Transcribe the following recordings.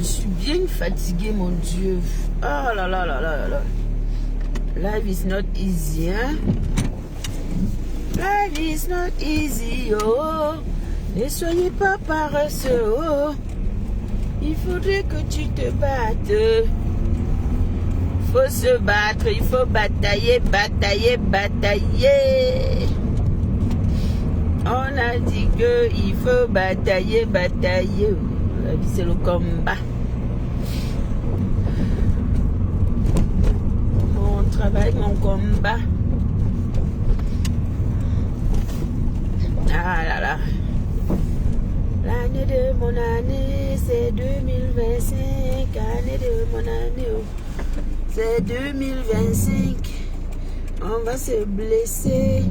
suis bien fatiguée, mon Dieu. Oh là là là là là. Life is not easy, hein. Life is not easy, oh. Ne soyez pas paresseux, oh. Il faudrait que tu te battes. Faut se battre, il faut batailler, batailler, batailler. On a dit qu'il faut batailler, batailler. La vie, c'est le combat. Mon travail, mon combat. Ah là là. L'année de mon année, c'est 2025. Année de mon année, oh. C'est 2025. On va se blesser.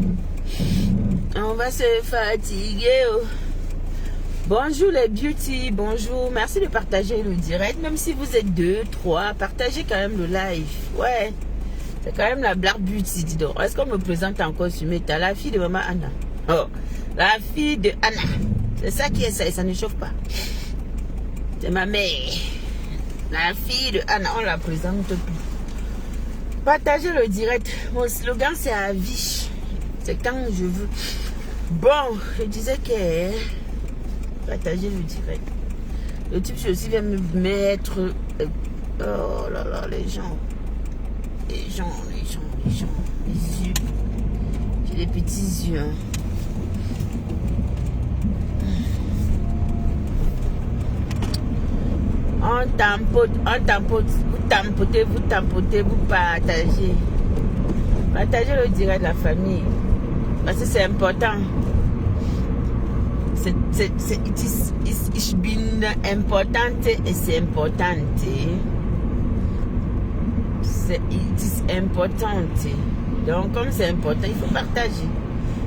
On va se fatiguer. Oh. Bonjour les beauty, bonjour. Merci de partager le direct. Même si vous êtes 2, 3, partagez quand même le live. Ouais, c'est quand même la Black Beauty, dis donc. Est-ce qu'on me présente encore sur Meta? La fille de maman Anna. Oh, la fille de Anna. C'est ça qui est ça et ça ne chauffe pas. C'est ma mère. La fille de Anna, on la présente plus. Partagez le direct. Mon slogan c'est à vie. C'est quand je veux. Bon, je disais que partager le direct. Le type aussi vient me mettre. Oh là là, les gens. Les yeux. J'ai des petits yeux. On tampote, vous tampotez, vous partagez. Partagez le direct de la famille. Parce que c'est important. Ich bin importante et c'est importante. It is importante. Donc, comme c'est important, il faut partager.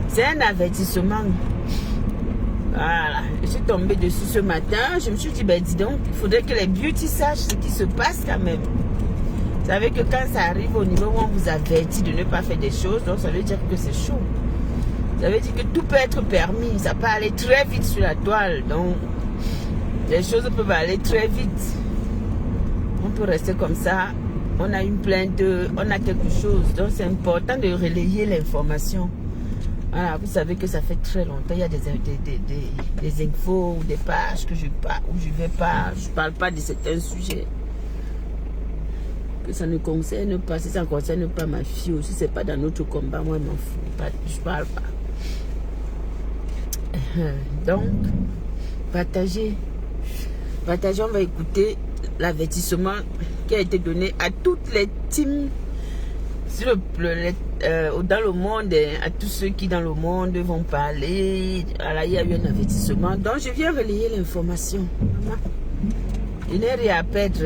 C'est un avertissement. Voilà. Je suis tombée dessus ce matin. Je me suis dit, ben dis donc, il faudrait que les beauty sachent ce qui se passe quand même. Vous savez que quand ça arrive au niveau où on vous avertit de ne pas faire des choses, donc ça veut dire que c'est chaud. Ça veut dire que tout peut être permis. Ça peut aller très vite sur la toile. Donc, les choses peuvent aller très vite. On peut rester comme ça. On a une plainte, on a quelque chose. Donc, c'est important de relayer l'information. Voilà, vous savez que ça fait très longtemps. Il y a des infos ou des pages que je pas, où je vais pas. Je parle pas de certains sujets. Que ça ne concerne pas. Si ça ne concerne pas ma fille ou si c'est pas dans notre combat, moi, je m'en fous. Je parle pas. Donc, partagez, on va écouter l'avertissement qui a été donné à toutes les teams dans le monde, à tous ceux qui dans le monde vont parler. Alors, il y a eu un avertissement, donc je viens relayer l'information. Il n'est rien à perdre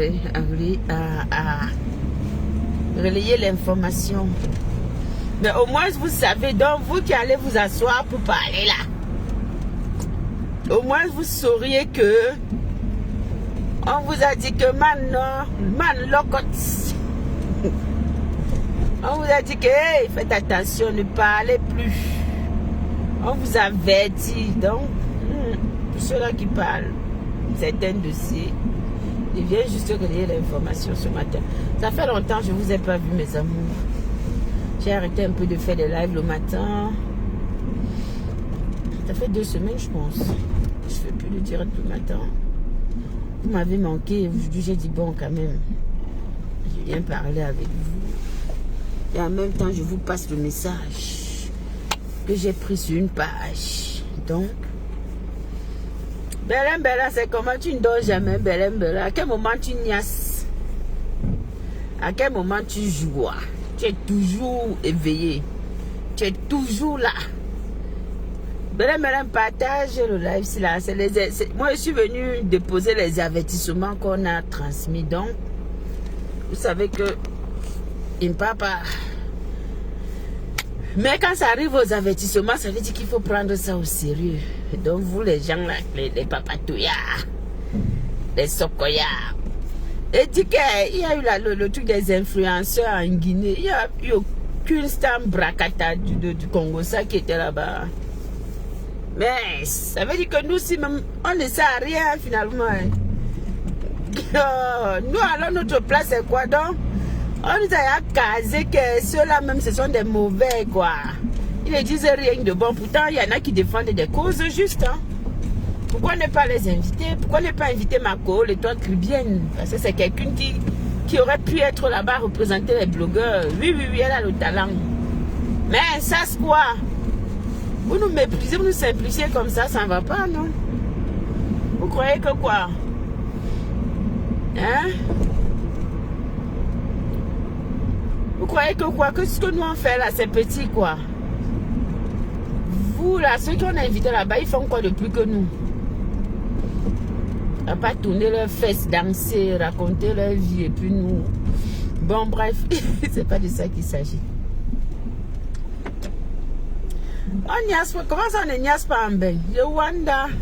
à relayer l'information. Mais au moins vous savez, donc vous qui allez vous asseoir pour parler là, au moins vous sauriez que on vous a dit que man locote. On vous a dit que hey, faites attention, ne parlez plus. On vous avertit. Donc, pour ceux-là qui parlent, certains dossiers, je viens juste relayer l'information ce matin. Ça fait longtemps que je ne vous ai pas vu, mes amours. J'ai arrêté un peu de faire des lives le matin. Ça fait 2 semaines, je pense. Je ne fais plus de direct le matin. Vous m'avez manqué. Aujourd'hui, j'ai dit bon, quand même. Je viens parler avec vous. Et en même temps, je vous passe le message que j'ai pris sur une page. Donc, Bella, c'est comment tu ne dors jamais, Bella. À quel moment tu niasses? À quel moment tu joues? Tu es toujours éveillé. Tu es toujours là. Bella, partage le live. Là. Moi, je suis venue déposer les avertissements qu'on a transmis. Donc, vous savez que il ne parle pas. Mais quand ça arrive aux avertissements, ça veut dire qu'il faut prendre ça au sérieux. Donc vous les gens là, les papatouillards, les sokoyards. Et dit qu'il y a eu le truc des influenceurs en Guinée. Il n'y a eu aucune star bracata du Congo, ça qui était là-bas. Mais ça veut dire que nous, si même, on ne sait rien finalement. Nous, alors, notre place, c'est quoi donc? On nous a casé que ceux-là même, ce sont des mauvais, quoi. Ils ne disent rien de bon. Pourtant, il y en a qui défendent des causes justes. Hein. Pourquoi ne pas les inviter? Pourquoi ne pas inviter Marco, l'étoile caribéenne? Parce que c'est quelqu'un qui aurait pu être là-bas, représenter les blogueurs. Oui, elle a le talent. Mais ça, c'est quoi? Vous nous méprisez, vous nous simplifiez comme ça ne va pas, non? Vous croyez que quoi? Hein? Vous croyez que quoi? Que ce que nous on fait là, c'est petit, quoi? Vous, là, ceux qu'on a invités là-bas, ils font quoi de plus que nous? À pas tourner leurs fesses, danser, raconter leur vie, et puis nous... Bon, bref, c'est pas de ça qu'il s'agit. On niaise pas. Comment ça, on ne niaise pas en bain? Je wonder.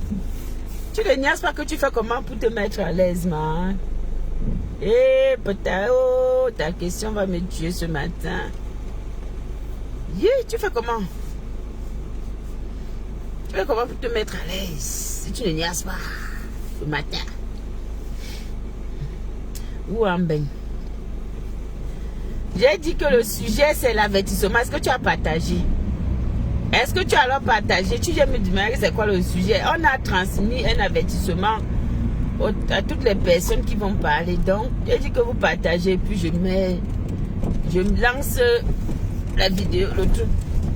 Tu ne niaises pas que tu fais comment pour te mettre à l'aise, man? Eh, peut-être, oh, ta question va me tuer ce matin. Tu fais comment? Tu fais comment pour te mettre à l'aise si tu ne niaises pas le matin? Ou en bain? J'ai dit que le sujet, c'est l'avertissement. Est-ce que tu as partagé? Est-ce que tu as alors partagé? Tu viens me demander c'est quoi le sujet? On a transmis un avertissement à toutes les personnes qui vont parler. Donc, j'ai dit que vous partagez, puis je lance la vidéo, le truc.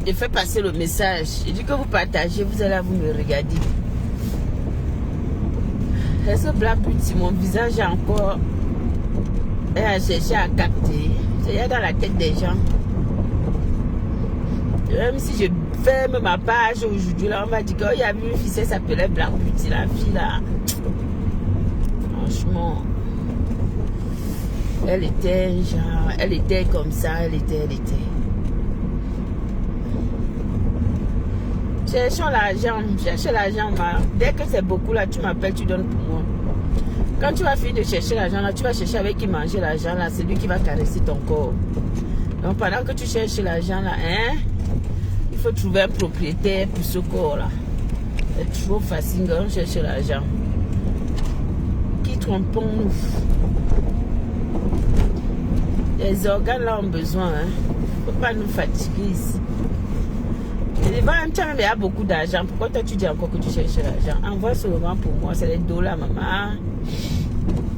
Je fais passer le message. J'ai dit que vous partagez, vous allez vous me regarder. Est-ce que Black Beauty, mon visage a encore cherché à capter? C'est dans la tête des gens. Même si je ferme ma page aujourd'hui, là, on va dire qu'il y a eu une fille, elle s'appelait Black Beauty, la fille là. Franchement, elle était genre, elle était comme ça, elle était. Cherchons l'argent, cherche l'argent, dès que c'est beaucoup là, tu m'appelles, tu donnes pour moi. Quand tu vas finir de chercher l'argent là, tu vas chercher avec qui manger l'argent là, c'est lui qui va caresser ton corps. Donc pendant que tu cherches l'argent là, hein, il faut trouver un propriétaire pour ce corps là. C'est trop facile quand on cherche l'argent. Qui trompons-nous? Les organes là ont besoin, hein. Faut pas nous fatiguer ici. Et même, tu as beaucoup d'argent. Pourquoi toi tu dis encore que tu cherches l'argent? Envoie seulement pour moi, c'est les dollars, maman.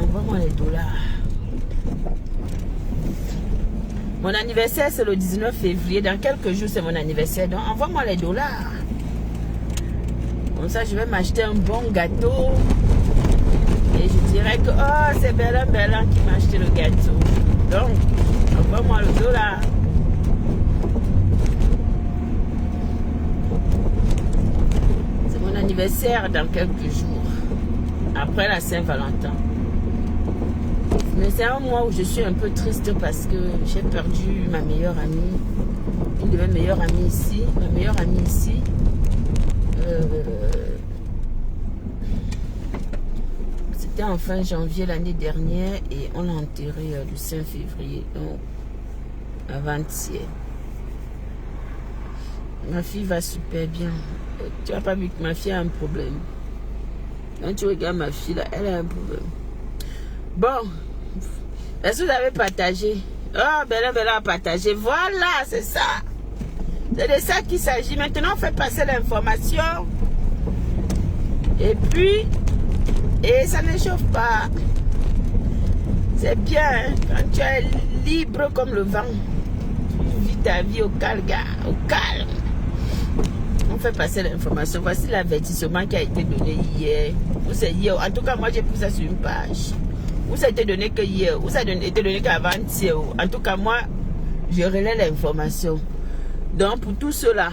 Envoie-moi les dollars. Mon anniversaire, c'est le 19 février. Dans quelques jours, c'est mon anniversaire. Donc, envoie-moi les dollars. Comme ça, je vais m'acheter un bon gâteau. Et je dirais que, oh, c'est Bella qui m'a acheté le gâteau. Donc, envoie-moi le dollar. C'est mon anniversaire dans quelques jours. Après la Saint-Valentin. Mais c'est un mois où je suis un peu triste parce que j'ai perdu ma meilleure amie. Une de mes meilleures amies ici. Ma meilleure amie ici. C'était en fin janvier l'année dernière et on l'a enterré le 5 février. Donc, avant-hier. Ma fille va super bien. Tu n'as pas vu que ma fille a un problème. Quand tu regardes ma fille là, elle a un problème. Bon. Est-ce que vous avez partagé? Oh, Bella a partagé. Voilà, c'est ça. C'est de ça qu'il s'agit. Maintenant, on fait passer l'information. Et puis, ça ne chauffe pas. C'est bien, hein? Quand tu es libre comme le vent. Tu vis ta vie au calme, au calme. On fait passer l'information. Voici l'avertissement qui a été donné hier. Ou c'est hier. En tout cas, moi, j'ai pris ça sur une page. Ou ça a été donné que hier, ou ça a été donné qu'avant-hier. En tout cas, moi, je relais l'information. Donc, pour tous ceux-là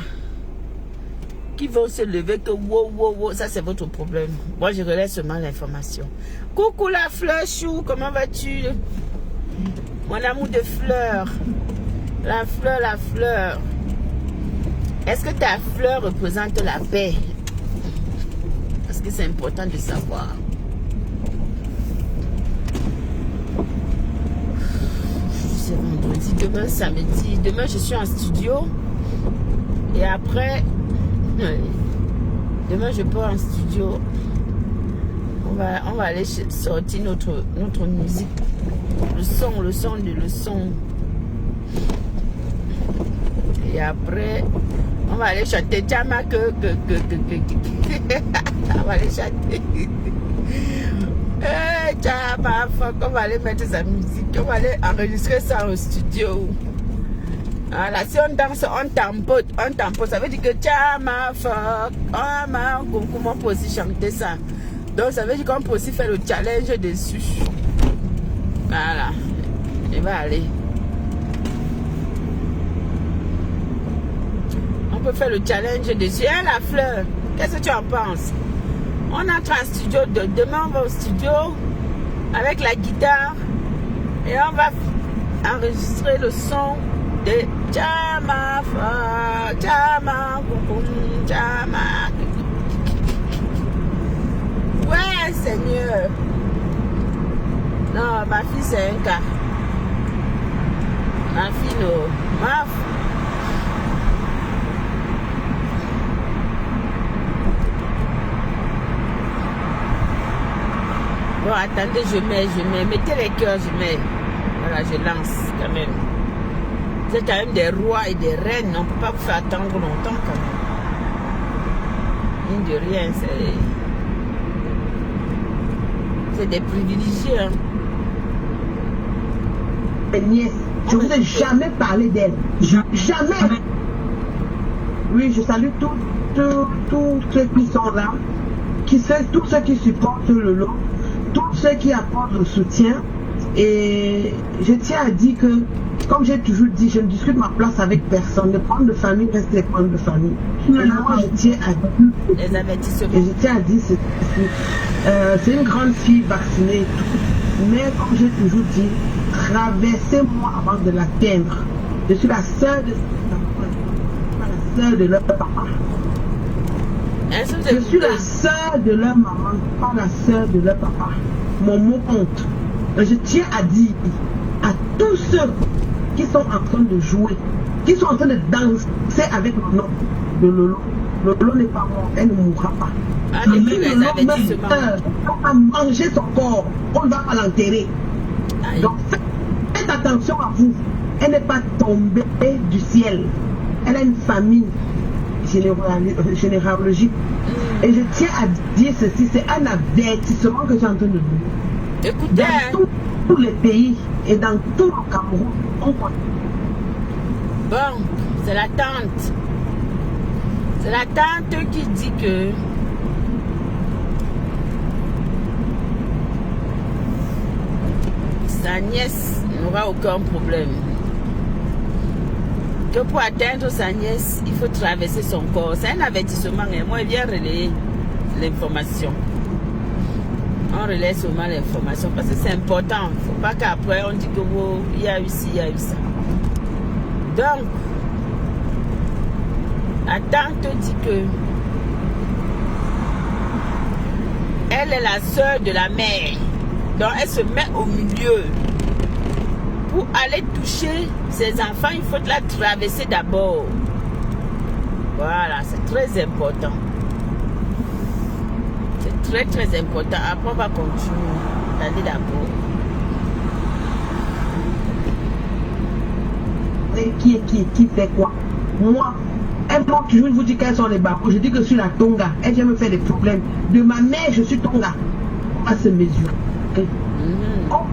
qui vont se lever que wow, ça c'est votre problème. Moi, je relais seulement l'information. Coucou la fleur chou, comment vas-tu? Mon amour de fleur. La fleur. Est-ce que ta fleur représente la paix? Parce que c'est important de savoir. C'est vendredi, demain samedi. Demain je suis en studio. Et après, demain je pars en studio. On va aller sortir notre musique. Le son. Et après, on va aller chanter Jama on va aller chanter. Jama, on va aller mettre sa musique. On va aller enregistrer ça au studio. Voilà, si on danse, on tampote. Ça veut dire que Jama, comment on peut aussi chanter ça? Donc ça veut dire qu'on peut aussi faire le challenge dessus. Voilà. Il va aller. On peut faire le challenge dessus. Et la fleur, qu'est-ce que tu en penses? On entre en studio. Demain on va au studio avec la guitare. Et on va enregistrer le son de Jama, Jama, Jama. Ouais, Seigneur. Non, ma fille, c'est un cas. Ma fille, non. Bon, attendez, je mets. Mettez les cœurs, je mets. Voilà, je lance quand même. Vous êtes quand même des rois et des reines. On ne peut pas vous faire attendre longtemps quand même. Mine de rien, c'est des privilégiés. Hein. Nièce, je ne vous ai jamais parlé d'elle. Jamais. Oui, je salue tous ceux qui sont là, tous ceux qui supportent le lot, tous ceux qui apportent le soutien. Et je tiens à dire que, comme j'ai toujours dit, je ne discute ma place avec personne. Les problèmes de famille restent les problèmes de famille. Et moi, je tiens à dire, les avertissements. Et je tiens à dire, c'est une grande fille vaccinée et tout. Mais comme j'ai toujours dit, traversez-moi avant de l'atteindre. Je suis la sœur de la sœur de leur papa. Je suis la sœur de leur maman, pas la sœur de leur papa. Mon mot compte. Et je tiens à dire à tous ceux qui sont en train de jouer, qui sont en train de danser avec le nom de Lolo. Lolo n'est pas mort, elle ne mourra pas. Lolo meurt, on va manger son corps, on ne va pas l'enterrer. Donc faites attention à vous. Elle n'est pas tombée du ciel. Elle a une famille généalogique. Et je tiens à dire ceci, c'est un avertissement que j'ai en train de dire. Écoutez, dans tous les pays et dans tout le Cameroun, on connaît. Bon, c'est la tante. C'est la tante qui dit que sa nièce n'aura aucun problème. Que pour atteindre sa nièce, il faut traverser son corps. C'est un avertissement. Et moi, je viens relayer l'information. On relaie seulement l'information parce que c'est important. Il ne faut pas qu'après on dise que oh, il y a eu ci, il y a eu ça. Donc, la tante dit que elle est la sœur de la mère. Donc, elle se met au milieu. Pour aller toucher ses enfants, il faut la traverser d'abord. Voilà, c'est très important. C'est très important. Après, on va continuer. Attendez d'abord. Qui fait quoi? Moi, elle m'a toujours vous dit quels sont les barreaux. Je dis que je suis la Tonga. Elle vient me faire des problèmes. De ma mère, je suis Tonga. On va se mesurer. Okay? On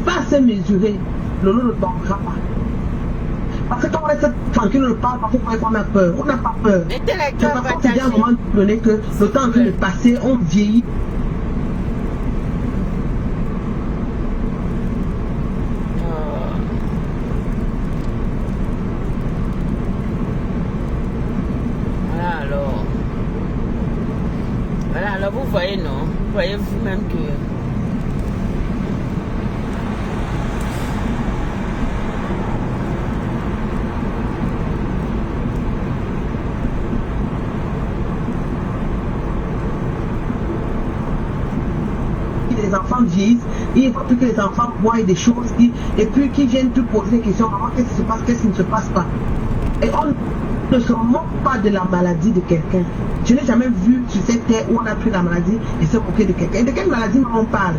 va se mesurer. Lolo ne tombera pas. Parce que quand on reste tranquille, on ne parle pas qu'on a peur. On n'a pas peur. C'est parce qu'on se dit à un moment donné que le temps en train de passer, on vieillit. Voilà alors vous voyez, non? Vous voyez vous-même que les enfants vieillissent, il ne faut plus que les enfants voient des choses et puis qu'ils viennent te poser des questions. Maman, qu'est-ce qui se passe, qu'est-ce qui ne se passe pas? Et ne se moque pas de la maladie de quelqu'un. Je n'ai jamais vu sur cette terre où on a pris la maladie et se moquer de quelqu'un. Et de quelle maladie on parle?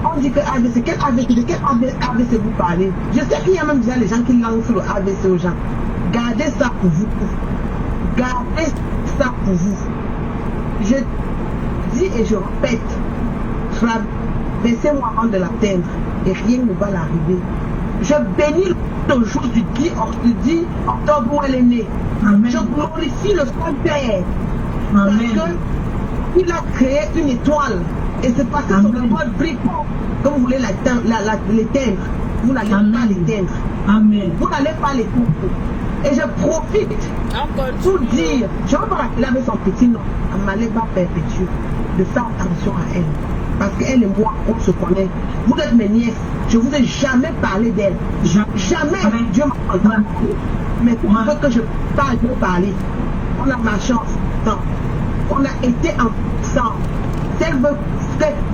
On dit que AVC, quel AVC, de quel AVC vous parlez? Je sais qu'il y a même déjà les gens qui lancent le AVC aux gens. Gardez ça pour vous. Gardez ça pour vous. Je dis et je répète, traversez-moi avant de l'atteindre et rien ne va l'arriver. Je bénis le jour du 10 octobre où elle est née. Amen. Je glorifie le Saint-Père. Parce qu'il a créé une étoile. Et c'est parce que son étoile brille pas que vous voulez l'éteindre. Vous n'allez pas l'éteindre. Amen. Vous n'allez pas l'éteindre. Et je profite pour dire, je ne veux pas rappeler avec son petit nom, Amaleba Perpétue, de faire attention à elle. Parce qu'elle et moi, on se connaît. Vous êtes mes nièces. Je ne vous ai jamais parlé d'elle. Jamais Dieu m'a entendu. Mais pour que je parle, je vais parler. On a marché ensemble. On a été ensemble.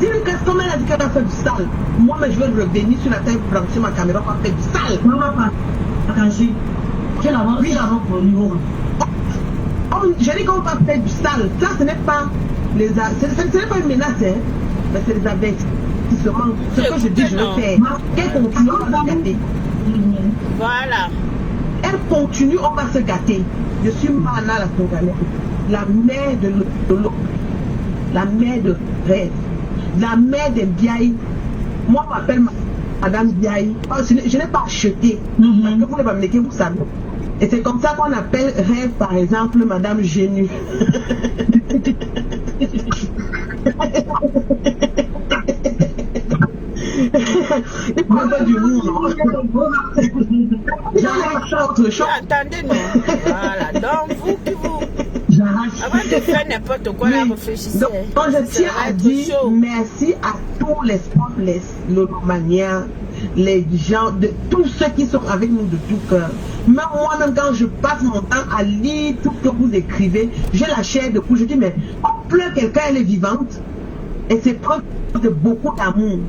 Dis-lui que comme elle a dit qu'elle a fait du sale, moi, mais je vais revenir sur la tête, brancher ma caméra pour faire du sale. Maman, attendez. Quelle avance pour nous? Je dis qu'on va faire du sale. Ça, ce n'est pas ce n'est pas une menace, hein, mais c'est des avertissements. Ce que je dis, je vais faire. Qu'elle continue, on va se gâter. Voilà. Elle continue, on va se gâter. Je suis Mana la Tongalaise, la mère de l'eau, la mère de Rêve, la mère de Biaï. Moi, on m'appelle Madame Biaï. Je n'ai pas acheté. Parce que vous ne pas me dire, vous savez. Et c'est comme ça qu'on appelle Rêve, par exemple, Madame Génu. Il prend pas du monde. Attendez, non. Voilà. Donc, avant de faire n'importe quoi, là, réfléchissez. Donc, je tiens à dire merci à tous les sportless, les Romaniens, les gens, de tous ceux qui sont avec nous de tout cœur. Même moi-même, quand je passe mon temps à lire tout ce que vous écrivez, j'ai la chair de poule. Je dis, mais on pleure quelqu'un, elle est vivante. Et c'est preuve de beaucoup d'amour.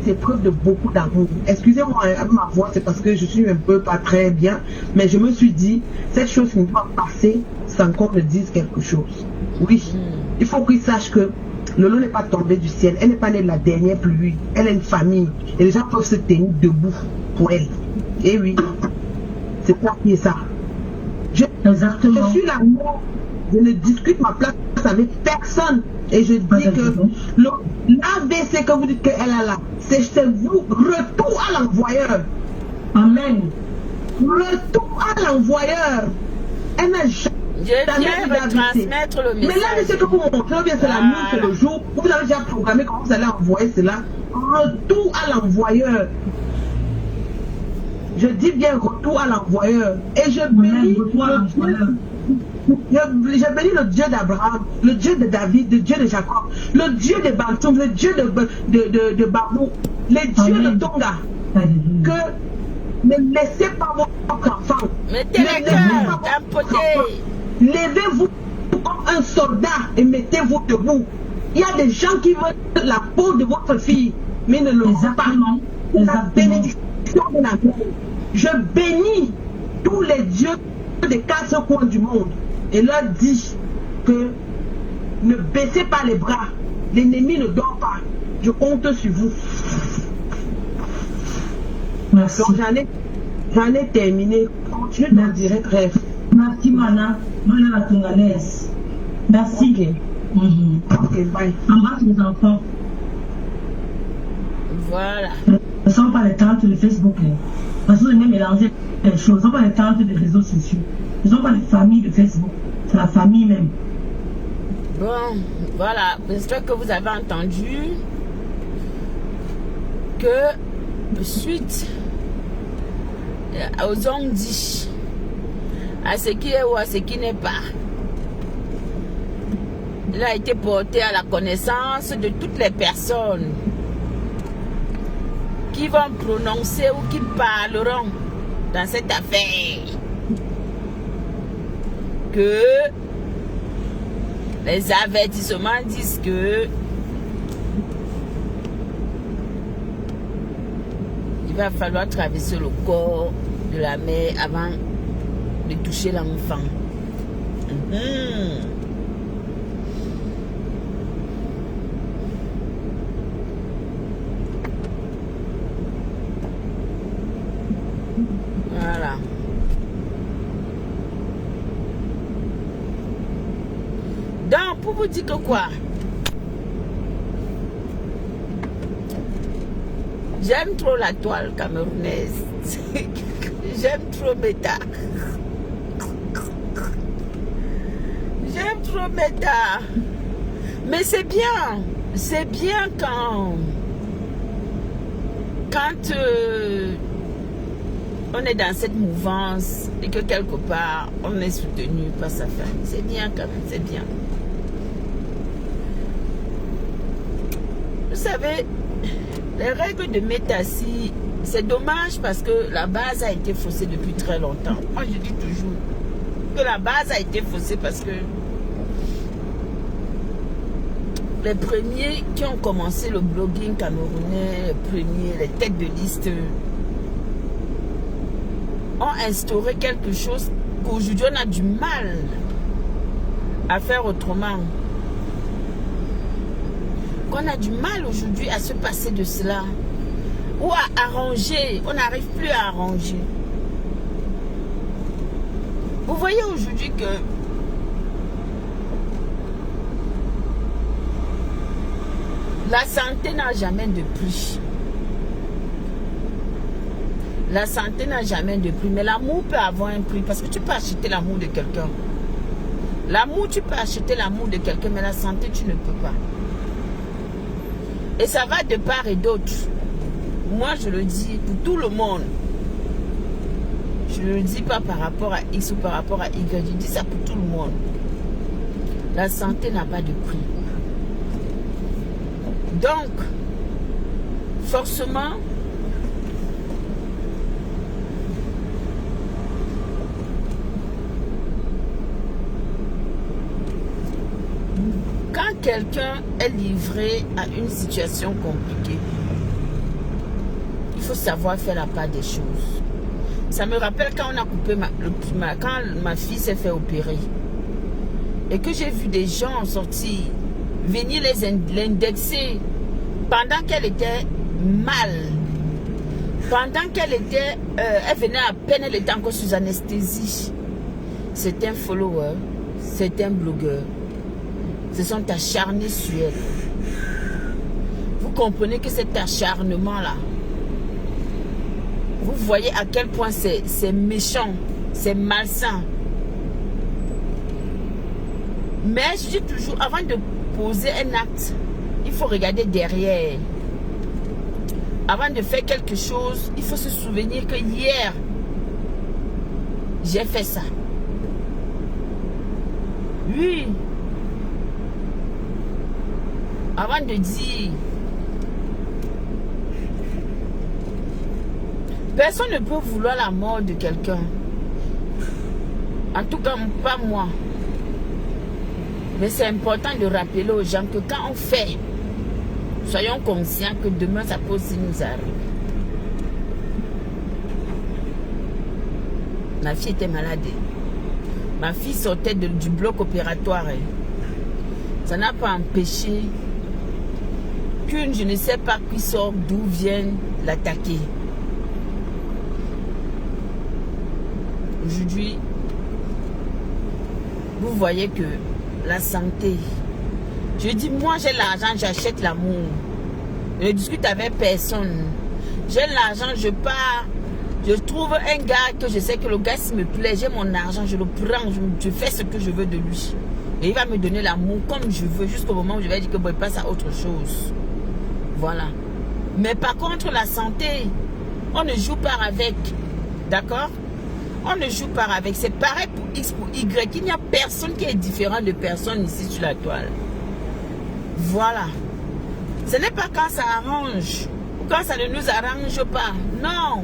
C'est preuve de beaucoup d'amour. Excusez-moi, ma voix, c'est parce que je suis un peu pas très bien. Mais je me suis dit, cette chose ne va pas passer sans qu'on me dise quelque chose. Oui, il faut qu'ils sachent que Lolo n'est pas tombée du ciel. Elle n'est pas née de la dernière pluie. Elle a une famille. Et les gens peuvent se tenir debout pour elle. Et oui, c'est quoi qui est ça? Exactement. Je suis la mort. Je ne discute ma place avec personne. Et je dis que l'AVC que vous dites qu'elle a là, c'est vous, retour à l'envoyeur. Amen. Retour à l'envoyeur. Elle n'a jamais retransmettre le message. Mais là, c'est que vous montrez, bien c'est la nuit, c'est le jour. Vous avez déjà programmé comment vous allez envoyer cela. Retour à l'envoyeur. Je dis bien retour à l'envoyeur. Et je bénis je bénis le Dieu d'Abraham, le Dieu de David, le Dieu de Jacob, le Dieu de Bantoum, le Dieu de Babou, le Dieu de Tonga. Que ne laissez pas votre enfant. Mettez les cœurs d'un côté. Levez-vous comme un soldat et mettez-vous debout. Il y a des gens qui veulent la peau de votre fille, mais ne le font pas. La bénédiction de la vie. Je bénis tous les dieux des 4 coins du monde et leur dis que ne baissez pas les bras, l'ennemi ne dort pas, je compte sur vous. Merci. Donc j'en ai terminé. Continue d'en dire Rêve. Merci Mana, Mana la Tongalaise. Merci. Ok, bye. Embrasse les enfants. Voilà. Ne sont pas les tantes de Facebook. Parce que vous aimez mélanger les choses. Ce ne sont pas les tantes des réseaux sociaux. Ce ne sont pas les familles de Facebook. C'est la famille même. Bon, voilà. J'espère que vous avez entendu que suite aux on-dit, à ce qui est ou à ce qui n'est pas, il a été porté à la connaissance de toutes les personnes qui vont prononcer ou qui parleront dans cette affaire que les avertissements disent que il va falloir traverser le corps de la mère avant de toucher l'enfant. Voilà. Donc, pour vous dire que quoi? J'aime trop la toile camerounaise. J'aime trop Meta. J'aime trop Meta. Mais c'est bien. C'est bien quand on est dans cette mouvance et que quelque part on est soutenu par sa famille. C'est bien quand même, c'est bien. Vous savez, les règles de Métassi, c'est dommage parce que la base a été faussée depuis très longtemps. Moi, je dis toujours que la base a été faussée parce que les premiers qui ont commencé le blogging camerounais, les têtes de liste, ont instauré quelque chose qu'aujourd'hui on a du mal à faire autrement. Qu'on a du mal aujourd'hui à se passer de cela ou à arranger. On n'arrive plus à arranger. Vous voyez aujourd'hui que la santé n'a jamais de prix. La santé n'a jamais de prix, mais l'amour peut avoir un prix parce que tu peux acheter l'amour de quelqu'un. L'amour, tu peux acheter l'amour de quelqu'un, mais la santé, tu ne peux pas. Et ça va de part et d'autre. Moi, je le dis pour tout le monde. Je ne le dis pas par rapport à X ou par rapport à Y. Je dis ça pour tout le monde. La santé n'a pas de prix. Donc, forcément, quand quelqu'un est livré à une situation compliquée, il faut savoir faire la part des choses. Ça me rappelle quand on a coupé quand ma fille s'est fait opérer et que j'ai vu des gens sortir, venir l'indexer pendant qu'elle était mal, pendant qu'elle était, elle venait à peine, elle était encore sous anesthésie. C'est un follower, c'est un blogueur. Se sont acharnés sur elle. Vous comprenez que cet acharnement-là, vous voyez à quel point c'est méchant, c'est malsain. Mais je dis toujours, avant de poser un acte, il faut regarder derrière. Avant de faire quelque chose, il faut se souvenir que hier, j'ai fait ça. Oui. Avant de dire, personne ne peut vouloir la mort de quelqu'un. En tout cas, pas moi. Mais c'est important de rappeler aux gens que quand on fait, soyons conscients que demain, ça peut aussi nous arriver. Ma fille était malade. Ma fille sortait du bloc opératoire. Ça n'a pas empêché qu'une, je ne sais pas qui sort, d'où viennent l'attaquer. Aujourd'hui, vous voyez que la santé, je dis, moi j'ai l'argent, j'achète l'amour. Je ne discute avec personne. J'ai l'argent, je pars, je trouve un gars que je sais que le gars s'il me plaît, j'ai mon argent, je le prends, je fais ce que je veux de lui. Et il va me donner l'amour comme je veux, jusqu'au moment où je vais dire que bon, il passe à autre chose. Voilà. Mais par contre, la santé, on ne joue pas avec. D'accord? On ne joue pas avec. C'est pareil pour X, pour Y. Il n'y a personne qui est différent de personne ici sur la toile. Voilà. Ce n'est pas quand ça arrange ou quand ça ne nous arrange pas. Non.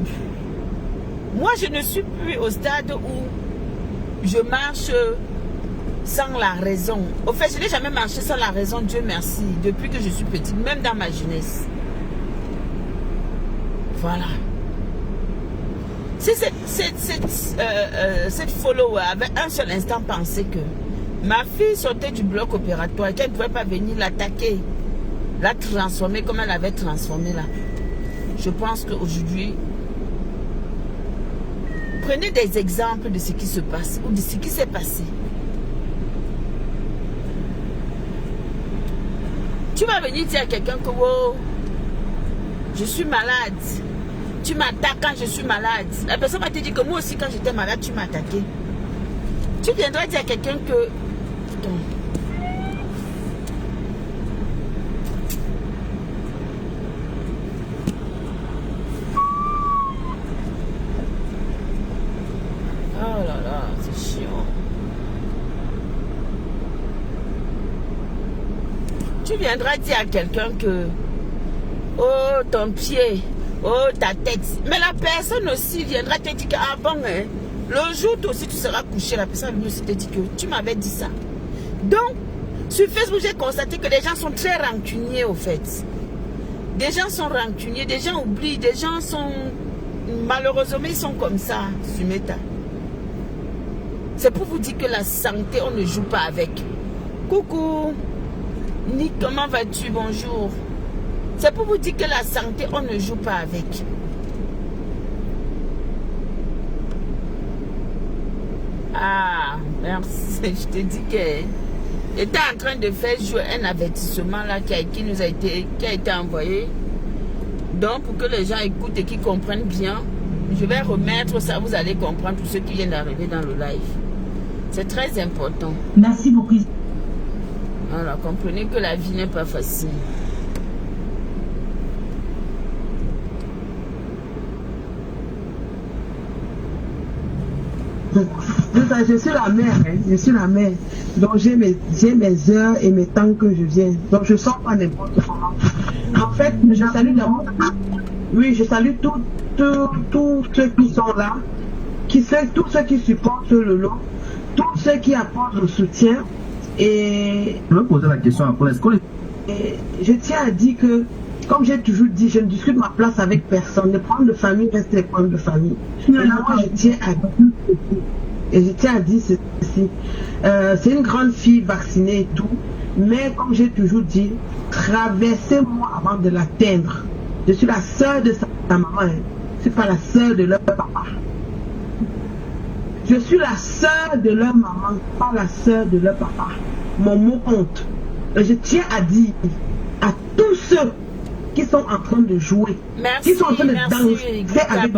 Moi, je ne suis plus au stade où je marche sans la raison. Au fait, je n'ai jamais marché sans la raison, Dieu merci, depuis que je suis petite, même dans ma jeunesse. Voilà. Si cette follower avait un seul instant pensé que ma fille sortait du bloc opératoire et qu'elle ne pouvait pas venir l'attaquer, la transformer comme elle avait transformé là, je pense qu'aujourd'hui, prenez des exemples de ce qui se passe ou de ce qui s'est passé. Tu vas venir dire à quelqu'un que oh, je suis malade. Tu m'attaques quand je suis malade. La personne va te dire que moi aussi quand j'étais malade, tu m'as attaqué. Tu viendras dire à quelqu'un que... Oh là là, c'est chiant. Tu viendras dire à quelqu'un que oh ton pied, oh ta tête. Mais la personne aussi viendra te dire que ah bon, hein, le jour où aussi tu seras couché, la personne va venir aussi te dire que tu m'avais dit ça. Donc, sur Facebook, j'ai constaté que les gens sont très rancuniers au fait. Des gens sont rancuniers, des gens oublient, des gens sont... Malheureusement, ils sont comme ça, Sumeta. C'est pour vous dire que la santé, on ne joue pas avec. Coucou. Nick, comment vas-tu? Bonjour. C'est pour vous dire que la santé, on ne joue pas avec. Ah, merci. Je te dis que j'étais en train de faire jouer un avertissement là qui a été envoyé. Donc, pour que les gens écoutent et qu'ils comprennent bien, je vais remettre ça. Vous allez comprendre tout ce qui vient d'arriver dans le live. C'est très important. Merci beaucoup. Alors, comprenez que la vie n'est pas facile. Je suis la mère, hein. Je suis la mère. Donc j'ai mes heures et mes temps que je viens. Donc je sors pas n'importe comment. En fait, je salue d'abord. Oui, je salue tous ceux qui sont là, tous ceux qui supportent le lot, tous ceux qui apportent le soutien. Et je vais poser la question après. Je tiens à dire que, comme j'ai toujours dit, je ne discute ma place avec personne. Les problèmes de famille restent les problèmes de famille. Et là, moi, je tiens à dire ceci. Et je tiens à dire ceci. C'est une grande fille vaccinée et tout. Mais comme j'ai toujours dit, traversez-moi avant de l'atteindre. Je suis la sœur de sa maman. Hein. Je ne suis pas la sœur de leur papa. Je suis la sœur de leur maman, pas la sœur de leur papa. Mon mot compte. Et je tiens à dire à tous ceux qui sont en train de jouer, qui sont en train de danser avec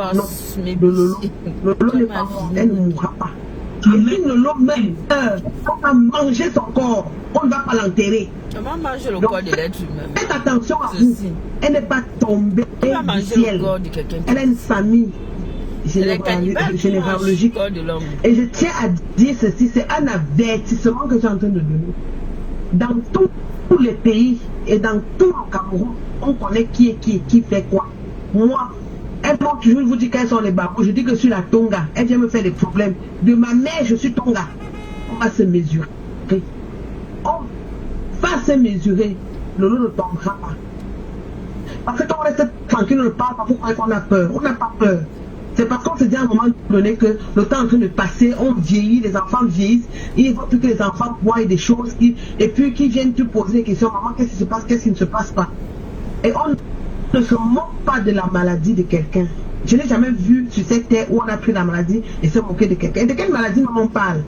le Lolo. Lolo n'est pas mort, elle ne mourra pas. Et si Lolo meurt, on va manger son corps, on ne va pas l'enterrer. Comment manger le corps de l'être humain? Faites attention à vous. Elle n'est pas tombée du ciel. Elle a une famille généalogique. Et je tiens à dire ceci, c'est un avertissement que je suis en train de donner. Dans tous les pays et dans tout le Cameroun, on connaît qui est qui fait quoi. Moi, elle m'a toujours vous dit quels sont les babous. Je dis que je suis la Tonga. Elle vient me faire des problèmes. De ma mère, je suis Tonga. On va se mesurer. On va se mesurer. Le lot ne tombera pas. Parce que quand on reste tranquille, on ne parle pas. Pourquoi on a peur? On n'a pas peur. C'est parce qu'on se dit à un moment donné que le temps est en train de passer, on vieillit, les enfants vieillissent, il ne faut plus que les enfants voient des choses, et puis qui viennent te poser des questions, maman, qu'est-ce qui se passe, qu'est-ce qui ne se passe pas. Et on ne se moque pas de la maladie de quelqu'un. Je n'ai jamais vu sur cette terre où on a pris la maladie et se moquer de quelqu'un. Et de quelle maladie on parle?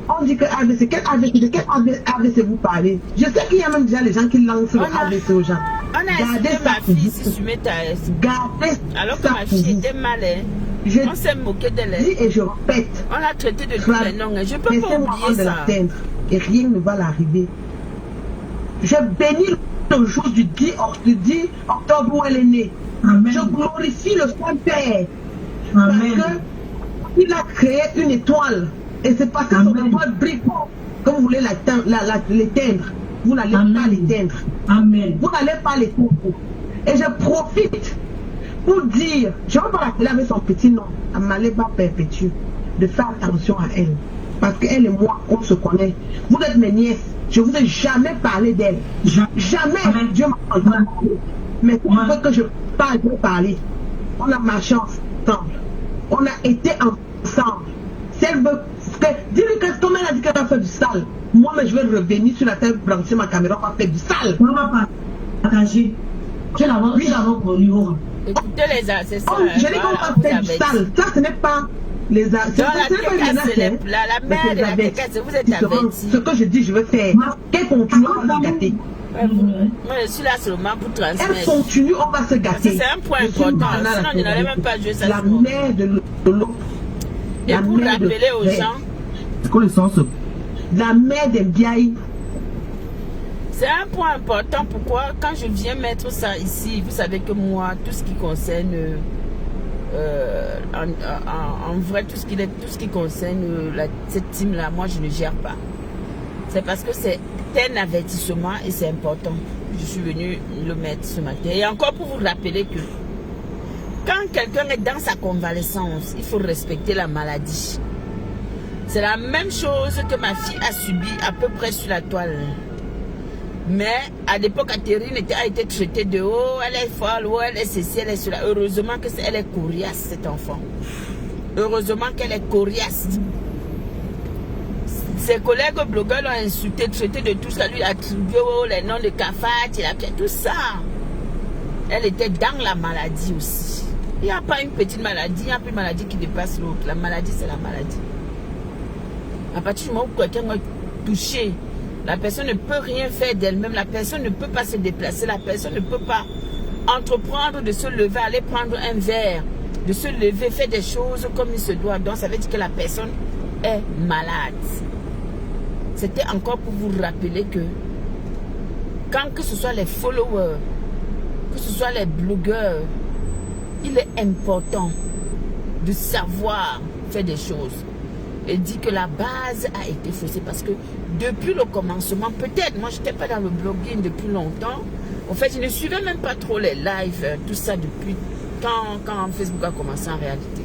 On dit que AVC, de quel AVC vous parlez? Je sais qu'il y a même déjà les gens qui lancent le AVC aux gens. On a essayé ma fille si tu mets ta... Alors que ma fille était malade. On s'est moqué d'elle. Et je répète. On l'a traité de tous les noms. Je ne peux pas oublier ça. Et rien ne va l'arriver. Je bénis le jour du 10 octobre où elle est née. Amen. Je glorifie le Saint-Père. Parce qu'il a créé une étoile. Et c'est parce que son étoile brille fort. Quand vous voulez l'éteindre, vous n'allez pas l'éteindre. Amen. Vous n'allez pas l'éteindre. Et je profite pour dire, je ne vais pas l'appeler avec son petit nom, Amaleba Perpétue, de faire attention à elle. Parce qu'elle et moi, on se connaît. Vous êtes mes nièces. Je ne vous ai jamais parlé d'elle. Jamais. Dieu m'a entendu. Mais il faut que je parle de parler. On a ma chance. ensemble. On a été ensemble. Si elle veut, dis-lui que comme elle a dit qu'elle va faire du sale, moi, mais je vais revenir sur la table, brancher ma caméra, on va faire du sale. On va pas partager. Tu l'as pour lui. Écoutez les assesseurs. Je dis qu'on va faire du sale. Ça, ce n'est pas les la mère de la pécasse, vous êtes avertis. Ce que je dis, je veux faire. Qu'elle continue, on va se gâter. Moi, je suis là seulement pour transmettre. Elle continue, on va se gâter. C'est un point important. Sinon, je n'allais même pas jouer ça. La mère de l'eau. Et pour rappeler aux gens. La mère des Biaï. C'est un point important. Pourquoi quand je viens mettre ça ici, vous savez que moi, tout ce qui concerne en vrai, tout ce qui concerne cette team là, moi je ne gère pas. C'est parce que c'est un avertissement et c'est important. Je suis venu le mettre ce matin. Et encore pour vous rappeler que quand quelqu'un est dans sa convalescence, il faut respecter la maladie. C'est la même chose que ma fille a subi à peu près sur la toile. Mais à l'époque, Catherine a été traitée de oh, elle est folle, oh, elle est ceci, elle est cela. Heureusement qu'elle est coriace, cet enfant. Heureusement qu'elle est coriace. Ses collègues blogueurs l'ont insulté, traité de tout ça, lui attribué oh, les noms de cafards, il a fait tout ça. Elle était dans la maladie aussi. Il n'y a pas une petite maladie, il n'y a pas une maladie qui dépasse l'autre. La maladie, c'est la maladie. À partir du moment où quelqu'un m'a touché, la personne ne peut rien faire d'elle-même, la personne ne peut pas se déplacer, la personne ne peut pas entreprendre de se lever, aller prendre un verre, de se lever, faire des choses comme il se doit. Donc ça veut dire que la personne est malade. C'était encore pour vous rappeler que quand que ce soit les followers, que ce soit les blogueurs, il est important de savoir faire des choses. Et dit que la base a été faussée parce que depuis le commencement, peut-être, moi je n'étais pas dans le blogging depuis longtemps. En fait, je ne suivais même pas trop les lives, tout ça depuis quand Facebook a commencé en réalité.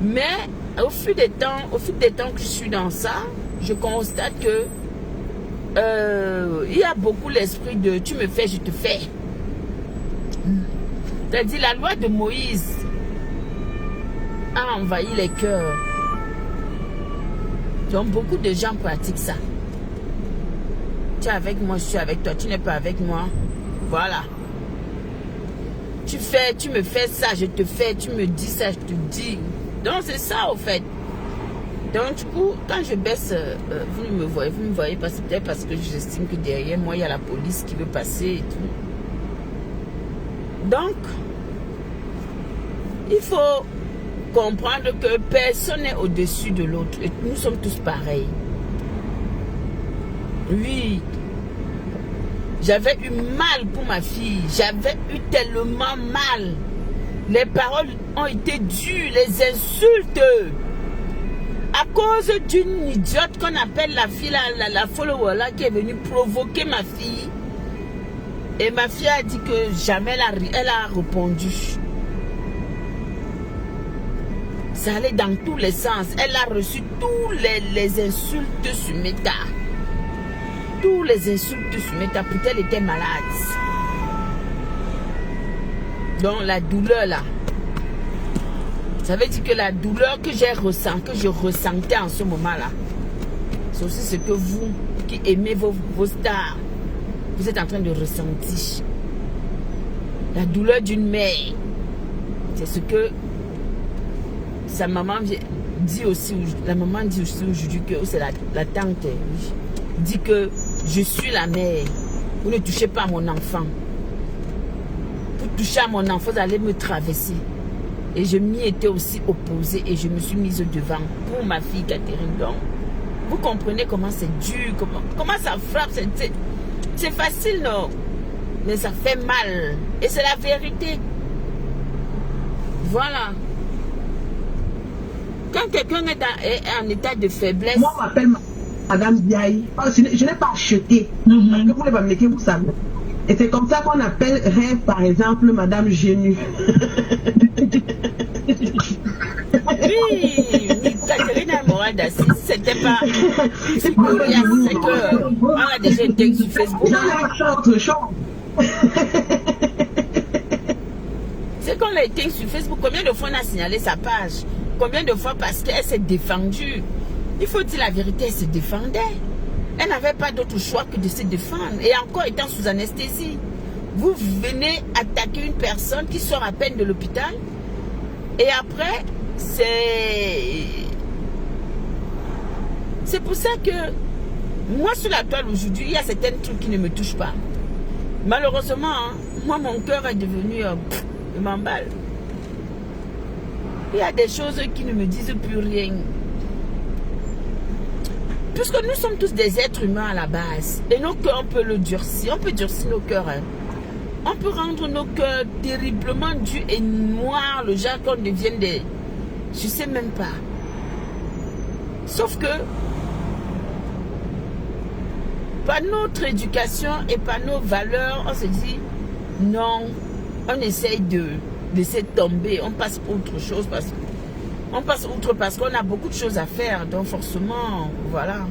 Mais au fil des temps que je suis dans ça, je constate que il y a beaucoup l'esprit de tu me fais, je te fais. C'est-à-dire la loi de Moïse a envahi les cœurs. Donc beaucoup de gens pratiquent ça. Tu es avec moi, je suis avec toi. Tu n'es pas avec moi. Voilà. Tu me fais ça, je te fais. Tu me dis ça, je te dis. Donc c'est ça au fait. Donc du coup, quand je baisse, vous me voyez pas, c'est peut-être parce que j'estime que derrière moi, il y a la police qui veut passer et tout. Donc, il faut comprendre que personne n'est au-dessus de l'autre. Et nous sommes tous pareils. Oui. J'avais eu mal pour ma fille. J'avais eu tellement mal. Les paroles ont été dures. Les insultes. À cause d'une idiote qu'on appelle la fille, la follower là, qui est venue provoquer ma fille. Et ma fille a dit que jamais elle a répondu. Ça allait dans tous les sens. Elle a reçu tous les insultes sur Meta. Tous les insultes sur Meta. Pourtant, elle était malade. Donc, la douleur là. Ça veut dire que la douleur que j'ai ressentie, que je ressentais en ce moment-là, c'est aussi ce que vous, qui aimez vos stars, vous êtes en train de ressentir. La douleur d'une mère. C'est ce que sa maman dit aussi, la maman dit aussi aujourd'hui que c'est la tante, dit que je suis la mère. Vous ne touchez pas à mon enfant. Pour toucher à mon enfant, vous allez me traverser. Et je m'y étais aussi opposée et je me suis mise devant pour ma fille Catherine. Donc, vous comprenez comment c'est dur, comment ça frappe. C'est facile, non? Mais ça fait mal. Et c'est la vérité. Voilà. Quand quelqu'un est en état de faiblesse... Moi, on m'appelle Madame Biaï. Je n'ai pas acheté. Parce que vous les Bamileke, vous savez. Et c'est comme ça qu'on appellerait, par exemple, Madame Génu. Oui, Catherine Morin d'Assis, c'était pas... C'est que... On a déjà été sur Facebook. C'est autre chose. C'est qu'on on l'a éteint sur Facebook, combien de fois on a signalé sa page? Combien de fois parce qu'elle s'est défendue? Il faut dire la vérité, elle se défendait. Elle n'avait pas d'autre choix que de se défendre. Et encore étant sous anesthésie. Vous venez attaquer une personne qui sort à peine de l'hôpital. Et après, c'est pour ça que moi sur la toile aujourd'hui, il y a certains trucs qui ne me touchent pas. Malheureusement, hein, moi mon cœur est devenu il m'emballe. Il y a des choses qui ne me disent plus rien. Puisque nous sommes tous des êtres humains à la base. Et nos cœurs, on peut le durcir. On peut durcir nos cœurs. Hein. On peut rendre nos cœurs terriblement durs et noirs. Le genre qu'on devienne des... Je ne sais même pas. Sauf que par notre éducation et par nos valeurs, on se dit non. On essaye de laisser tomber. On passe autre chose parce que on passe outre parce qu'on a beaucoup de choses à faire. Donc forcément, voilà.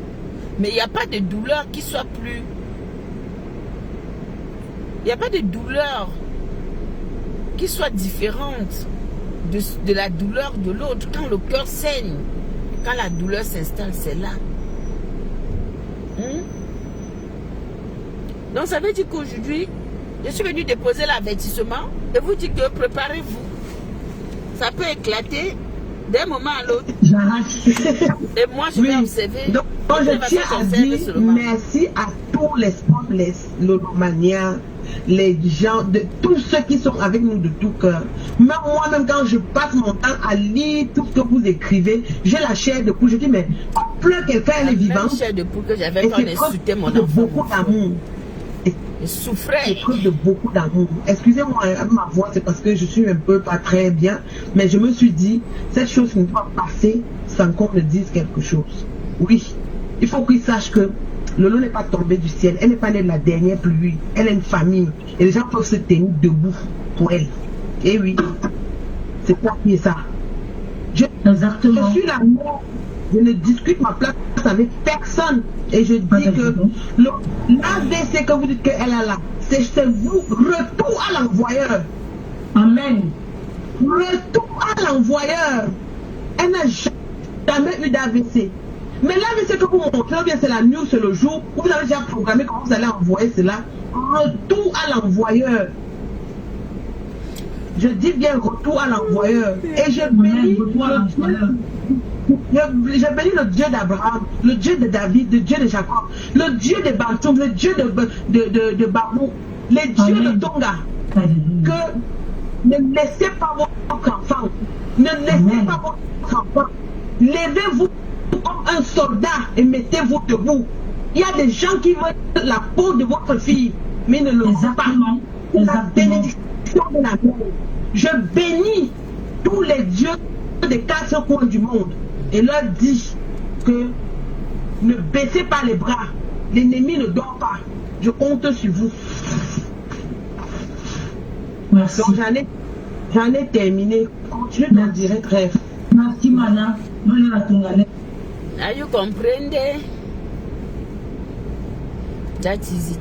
Mais il n'y a pas de douleur qui soit plus... Il n'y a pas de douleur qui soit différente de la douleur de l'autre. Quand le cœur saigne, quand la douleur s'installe, c'est là. Donc ça veut dire qu'aujourd'hui, je suis venu déposer l'avertissement et vous dites que préparez-vous. Ça peut éclater d'un moment à l'autre. Et moi, je vais observer. Donc, je tiens à dire merci à tous les sports, les lolomaniens, les gens, de tous ceux qui sont avec nous de tout cœur. Même moi-même, quand je passe mon temps à lire tout ce que vous écrivez, j'ai la chair de poule. Je dis, mais pleure quelqu'un, elle est vivante. La chair de poule que j'avais quand on insultait mon enfant. Beaucoup d'amour. Je souffrais. C'est preuve de beaucoup d'amour. Excusez-moi, ma voix, c'est parce que je suis un peu pas très bien. Mais je me suis dit, cette chose ne doit pas passer sans qu'on me dise quelque chose. Oui, il faut qu'ils sachent que Lolo n'est pas tombée du ciel. Elle n'est pas née de la dernière pluie. Elle a une famille. Et les gens peuvent se tenir debout pour elle. Et oui, c'est quoi qui est ça? Exactement. Je suis la mort. Je ne discute ma place avec personne. Et je dis que l'AVC que vous dites qu'elle a là, c'est vous. Retour à l'envoyeur. Amen. Retour à l'envoyeur. Elle n'a jamais eu d'AVC. Mais l'AVC que vous montrez, bien c'est la news, c'est le jour où vous avez déjà programmé comment vous allez envoyer cela. Retour à l'envoyeur. Je dis bien retour à l'envoyeur. Et je bénis le Dieu d'Abraham, le Dieu de David, le Dieu de Jacob, le Dieu de Bantoum, le Dieu de Babou, les dieux de Tonga. Que ne laissez pas votre enfant, ne laissez pas votre enfant. Levez-vous comme un soldat et mettez-vous debout. Il y a des gens qui veulent la peau de votre fille, mais ne le font pas. La bénédiction de la mort. Je bénis tous les dieux des 4 coins du monde et leur dis que ne baissez pas les bras. L'ennemi ne dort pas. Je compte sur vous. Merci. Donc j'en ai terminé. Continue d'en dire très. Merci, madame. Are you comprende? That is it.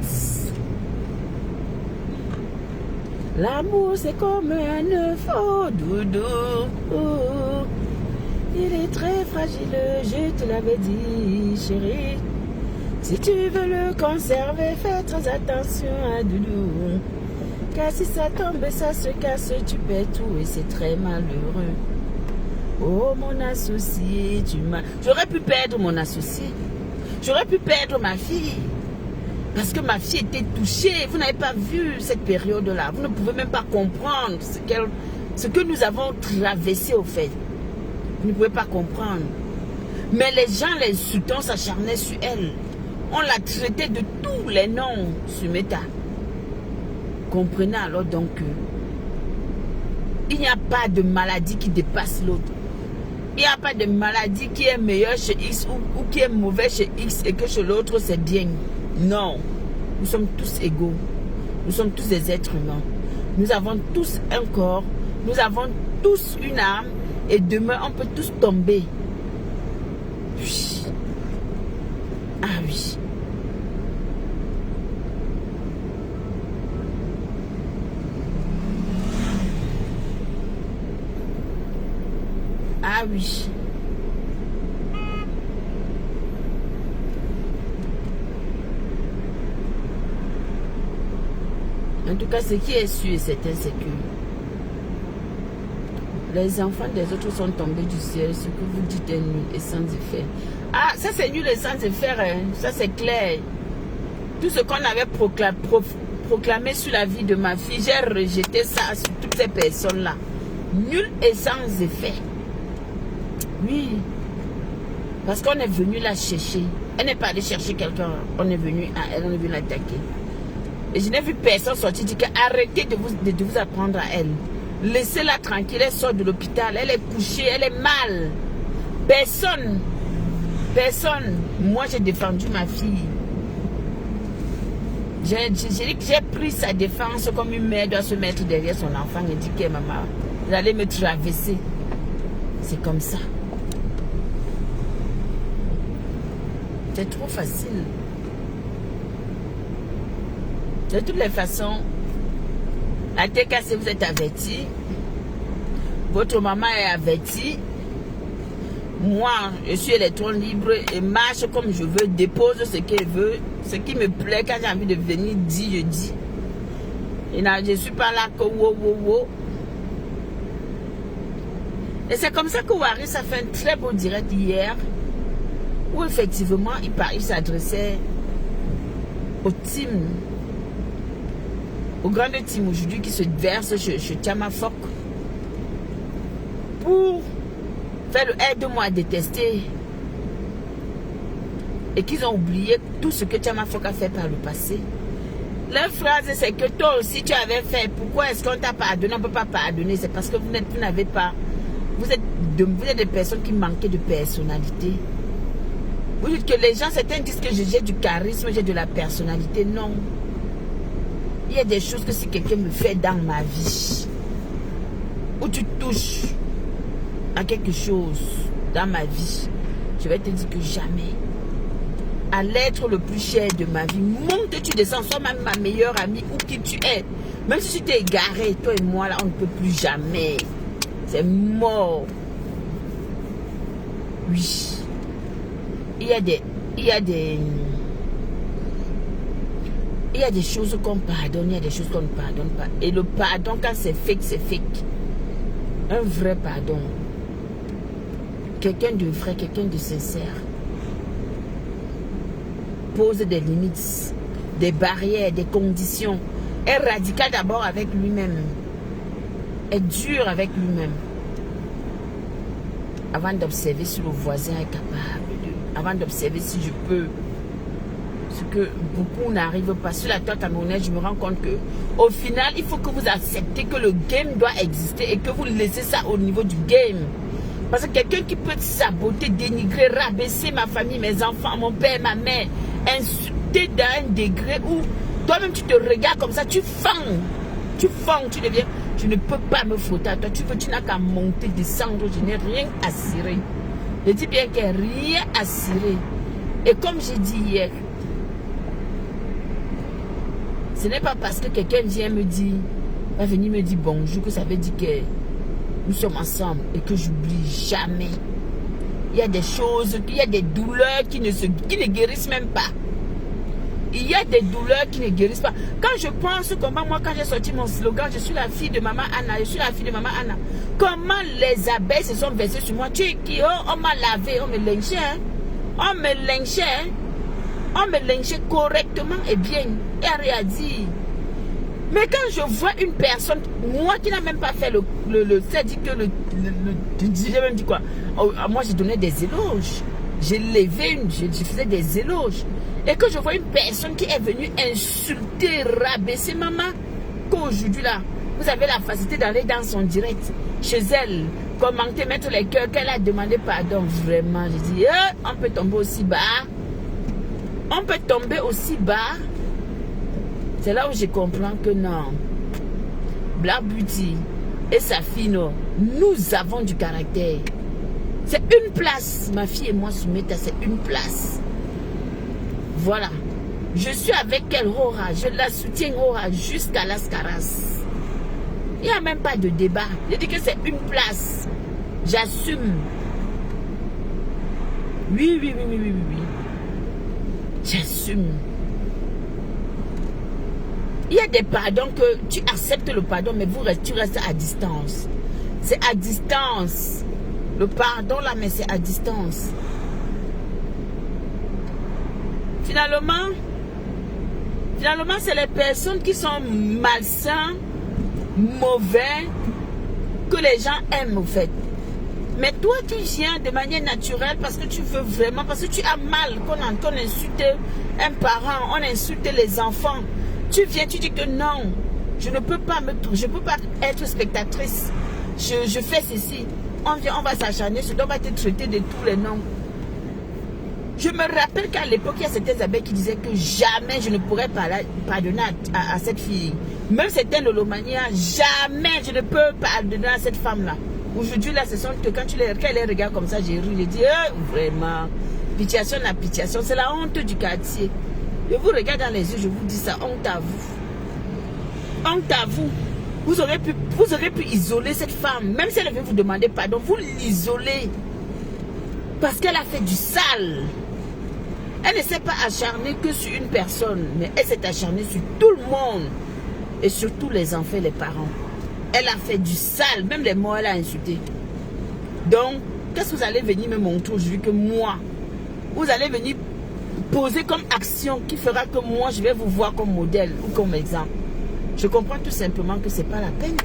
L'amour c'est comme un œuf au doudou. Il est très fragile, je te l'avais dit, chérie. Si tu veux le conserver, fais très attention à doudou. Car si ça tombe et ça se casse, tu perds tout et c'est très malheureux. Oh mon associé, tu m'as... J'aurais pu perdre mon associé. J'aurais pu perdre ma fille. Parce que ma fille était touchée. Vous n'avez pas vu cette période-là. Vous ne pouvez même pas comprendre ce que nous avons traversé au fait. Vous ne pouvez pas comprendre. Mais les gens, les insultants, s'acharnaient sur elle. On l'a traitée de tous les noms sur Meta. Comprenez alors donc que il n'y a pas de maladie qui dépasse l'autre. Il n'y a pas de maladie qui est meilleure chez X ou qui est mauvais chez X et que chez l'autre c'est bien. Non. Nous sommes tous égaux. Nous sommes tous des êtres humains. Nous avons tous un corps. Nous avons tous une âme. Et demain, on peut tous tomber. Oui. Ah oui. Ah oui. En tout cas, ce qui est sûr et certain, c'est que les enfants des autres sont tombés du ciel. Ce que vous dites est nul et sans effet. Ah, ça c'est nul et sans effet, hein. Ça c'est clair. Tout ce qu'on avait proclamé sur la vie de ma fille, j'ai rejeté ça sur toutes ces personnes-là. Nul et sans effet. Oui. Parce qu'on est venu la chercher. Elle n'est pas allée chercher quelqu'un. On est venu à elle, on est venu l'attaquer. Et je n'ai vu personne sortir dire que arrêtez de vous apprendre à elle. Laissez-la tranquille, elle sort de l'hôpital, elle est couchée, elle est mal. Personne. Moi j'ai défendu ma fille. J'ai pris sa défense comme une mère doit se mettre derrière son enfant et dire que maman, vous allez me traverser. C'est comme ça. C'est trop facile. De toutes les façons, la TKC, vous êtes averti. Votre maman est avertie. Moi, je suis électron libre et marche comme je veux, dépose ce qu'elle veut. Ce qui me plaît, quand j'ai envie de venir dire, je dis. Et là, je ne suis pas là que wow. Et c'est comme ça que Waris a fait un très beau direct hier, où effectivement, il s'adressait au team. Au grand team aujourd'hui qui se verse chez Chama Fock pour faire le aide-moi à détester et qu'ils ont oublié tout ce que Chama Fock a fait par le passé. Leur phrase c'est que toi aussi tu avais fait, pourquoi est-ce qu'on t'a pardonné? On ne peut pas pardonner, c'est parce que vous n'avez pas, vous êtes des personnes qui manquaient de personnalité. Vous dites que les gens, certains disent que j'ai du charisme, j'ai de la personnalité. Non. Il y a des choses que si quelqu'un me fait dans ma vie, où tu touches à quelque chose dans ma vie, je vais te dire que jamais. À l'être le plus cher de ma vie, monte, tu descends, sois même ma meilleure amie ou qui tu es. Même si tu t'es égaré, toi et moi, là, on ne peut plus jamais. C'est mort. Oui. Il y a des choses qu'on pardonne, il y a des choses qu'on ne pardonne pas. Et le pardon, quand c'est fake, c'est fake. Un vrai pardon. Quelqu'un de vrai, quelqu'un de sincère. Pose des limites, des barrières, des conditions. Est radical d'abord avec lui-même. Est dur avec lui-même. Avant d'observer si le voisin est capable de... Avant d'observer si je peux... Ce que beaucoup n'arrivent pas. Sur la toile camerounaise, je me rends compte que au final, il faut que vous acceptez que le game doit exister et que vous laissez ça au niveau du game. Parce que quelqu'un qui peut saboter, dénigrer, rabaisser ma famille, mes enfants, mon père, ma mère, insulter d'un degré où toi-même tu te regardes comme ça, tu fangs, tu deviens, tu ne peux pas me frotter à toi, tu n'as qu'à monter, descendre, je n'ai rien à cirer. Je dis bien qu'il n'y a rien à cirer. Et comme j'ai dit hier, ce n'est pas parce que quelqu'un vient me dire, va venir me dire bonjour, que ça veut dire que nous sommes ensemble et que j'oublie jamais. Il y a des choses, il y a des douleurs qui ne guérissent même pas. Il y a des douleurs qui ne guérissent pas. Quand je pense comment moi, quand j'ai sorti mon slogan, je suis la fille de maman Anna, je suis la fille de maman Anna. Comment les abeilles se sont versées sur moi. Tu es qui? Oh, on m'a lavé, on me lynchait. Hein? On me lynchait. Hein? On me lynchait correctement et bien. Et rien à dire. Mais quand je vois une personne, moi qui n'a même pas fait c'est-à-dire que j'ai même dit quoi? Oh, moi j'ai donné des éloges. J'ai levé je faisais des éloges. Et que je vois une personne qui est venue insulter, rabaisser maman, qu'aujourd'hui là, vous avez la facilité d'aller dans son direct, chez elle, commenter, mettre les cœurs, qu'elle a demandé pardon. Vraiment, je dis, on peut tomber aussi bas. On peut tomber aussi bas. C'est là où je comprends que non. Black Beauty et sa fille, non, nous avons du caractère. C'est une place. Ma fille et moi, Soumeta, c'est une place. Voilà. Je suis avec elle, Hora. Je la soutiens, Hora, jusqu'à Las Caras. Il n'y a même pas de débat. Je dis que c'est une place. J'assume. Oui, oui, oui, oui, oui, oui. J'assume. Il y a des pardons que tu acceptes le pardon, mais tu restes à distance. C'est à distance. Le pardon là, mais c'est à distance. Finalement, c'est les personnes qui sont malsains, mauvais, que les gens aiment, en fait. Mais toi, tu viens de manière naturelle parce que tu veux vraiment, parce que tu as mal qu'on insulte un parent, on insulte les enfants. Tu viens, tu dis que non, je ne peux pas être spectatrice. Je fais ceci. On vient, on va s'acharner, je dois être traité de tous les noms. Je me rappelle qu'à l'époque, il y a certaines abeilles qui disaient que jamais je ne pourrais pardonner à cette fille. Même certaines lolomanias, jamais je ne peux pardonner à cette femme-là. Aujourd'hui, là, ce sont que quand elle les regarde comme ça, j'ai ri, j'ai dit, vraiment, pitiation à pitiation, c'est la honte du quartier. Je vous regarde dans les yeux, je vous dis ça, honte à vous. Honte à vous. Vous aurez pu isoler cette femme, même si elle veut vous demander pardon, vous l'isolez. Parce qu'elle a fait du sale. Elle ne s'est pas acharnée que sur une personne, mais elle s'est acharnée sur tout le monde. Et surtout les enfants et les parents. Elle a fait du sale, même les mots elle a insulté. Donc, qu'est-ce que vous allez venir me montrer aujourd'hui que moi, vous allez venir poser comme action qui fera que moi je vais vous voir comme modèle ou comme exemple. Je comprends tout simplement que ce n'est pas la peine.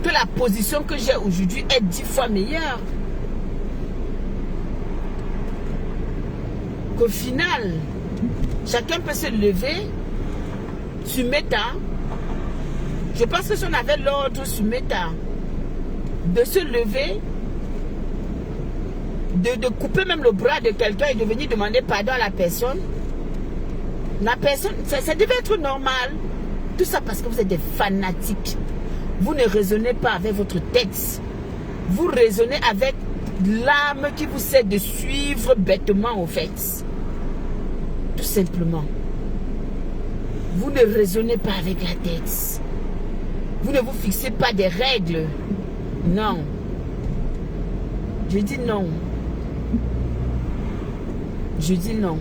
Que la position que j'ai aujourd'hui est 10 fois meilleure. Qu'au final, chacun peut se lever sur Meta. Je pense que si on avait l'ordre sur Meta de se lever, de couper même le bras de quelqu'un et de venir demander pardon à la personne, ça devait être normal. Tout ça parce que vous êtes des fanatiques. Vous ne raisonnez pas avec votre tête. Vous raisonnez avec l'âme qui vous sert de suivre bêtement au fait. Tout simplement. Vous ne raisonnez pas avec la tête. Vous ne vous fixez pas des règles. Non. Je dis non. Je dis non.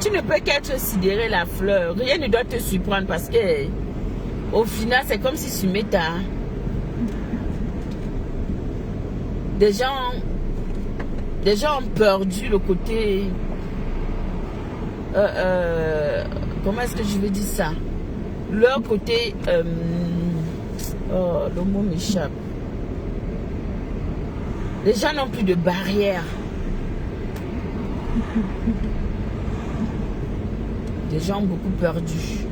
Tu ne peux qu'être sidéré la fleur. Rien ne doit te surprendre parce que au final, c'est comme si tu Meta. Des gens ont perdu le côté... comment est-ce que je vais dire ça? Leur côté... oh, le mot m'échappe. Les gens n'ont plus de barrières. Les gens ont beaucoup perdu.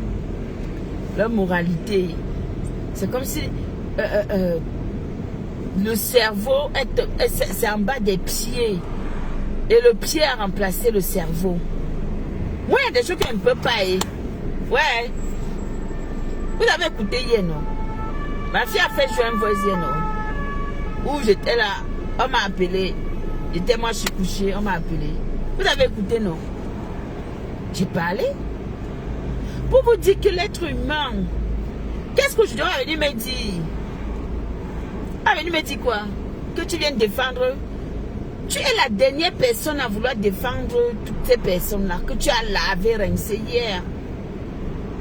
Leur moralité. C'est comme si le cerveau c'est en bas des pieds. Et le pied a remplacé le cerveau. Moi, il y a des choses que je ne peux pas. Ouais. Vous avez écouté hier, non? Ma fille a fait jouer un voice hier, non? Où j'étais là, on m'a appelé. J'étais moi, je suis couché, on m'a appelé. Vous avez écouté, non? J'ai parlé. Pour vous dire que l'être humain, qu'est-ce que je dois venir me dire? Venir me dire quoi? Que tu viens défendre. Tu es la dernière personne à vouloir défendre toutes ces personnes-là que tu as lavé, rincé hier.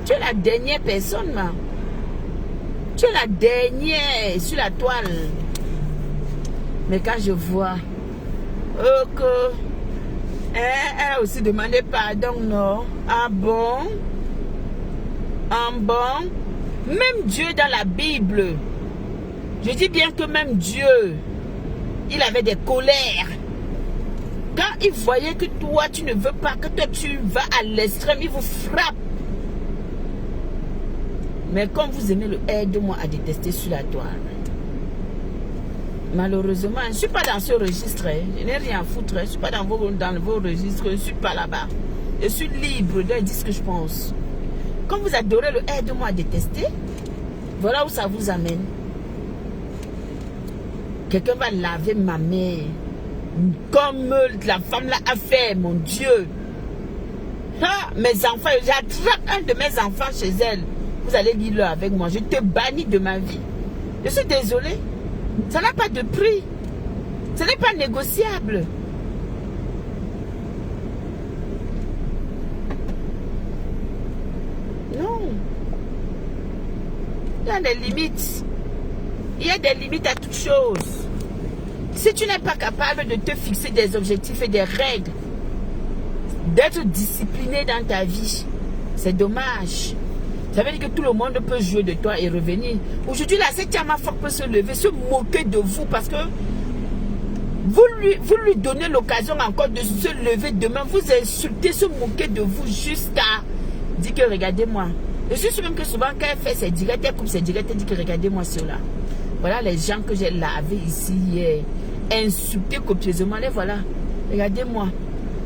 Tu es la dernière personne, là. Tu es la dernière sur la toile. Mais quand je vois que elle a aussi demandé pardon, non? Ah bon? Ah bon? Même Dieu dans la Bible, je dis bien que même Dieu, il avait des colères. Quand il voyait que toi, tu ne veux pas, que toi, tu vas à l'extrême, il vous frappe. Mais comme vous aimez le aide-moi à détester sur la toile. Malheureusement, je ne suis pas dans ce registre. Je n'ai rien à foutre. Je ne suis pas dans vos registres. Je ne suis pas là-bas. Je suis libre de dire ce que je pense. Quand vous adorez le aide-moi à détester, voilà où ça vous amène. Quelqu'un va laver ma mère. Comme la femme là a fait, mon Dieu. Ah, mes enfants, j'attrape un de mes enfants chez elle. Vous allez lire avec moi. Je te bannis de ma vie. Je suis désolée. Ça n'a pas de prix. Ce n'est pas négociable. Non. Il y a des limites. Il y a des limites à toute chose. Si tu n'es pas capable de te fixer des objectifs et des règles, d'être discipliné dans ta vie, c'est dommage. Ça veut dire que tout le monde peut jouer de toi et revenir. Aujourd'hui, la 7e fois peut se lever, se moquer de vous parce que vous lui donnez l'occasion encore de se lever demain, vous insultez, se moquer de vous jusqu'à dire que regardez-moi. Je suis sûr même que souvent quand elle fait ses directs, elle coupe ses directs, elle dit que regardez-moi cela. Voilà les gens que j'ai lavés ici hier, insultés copieusement, les voilà. Regardez-moi.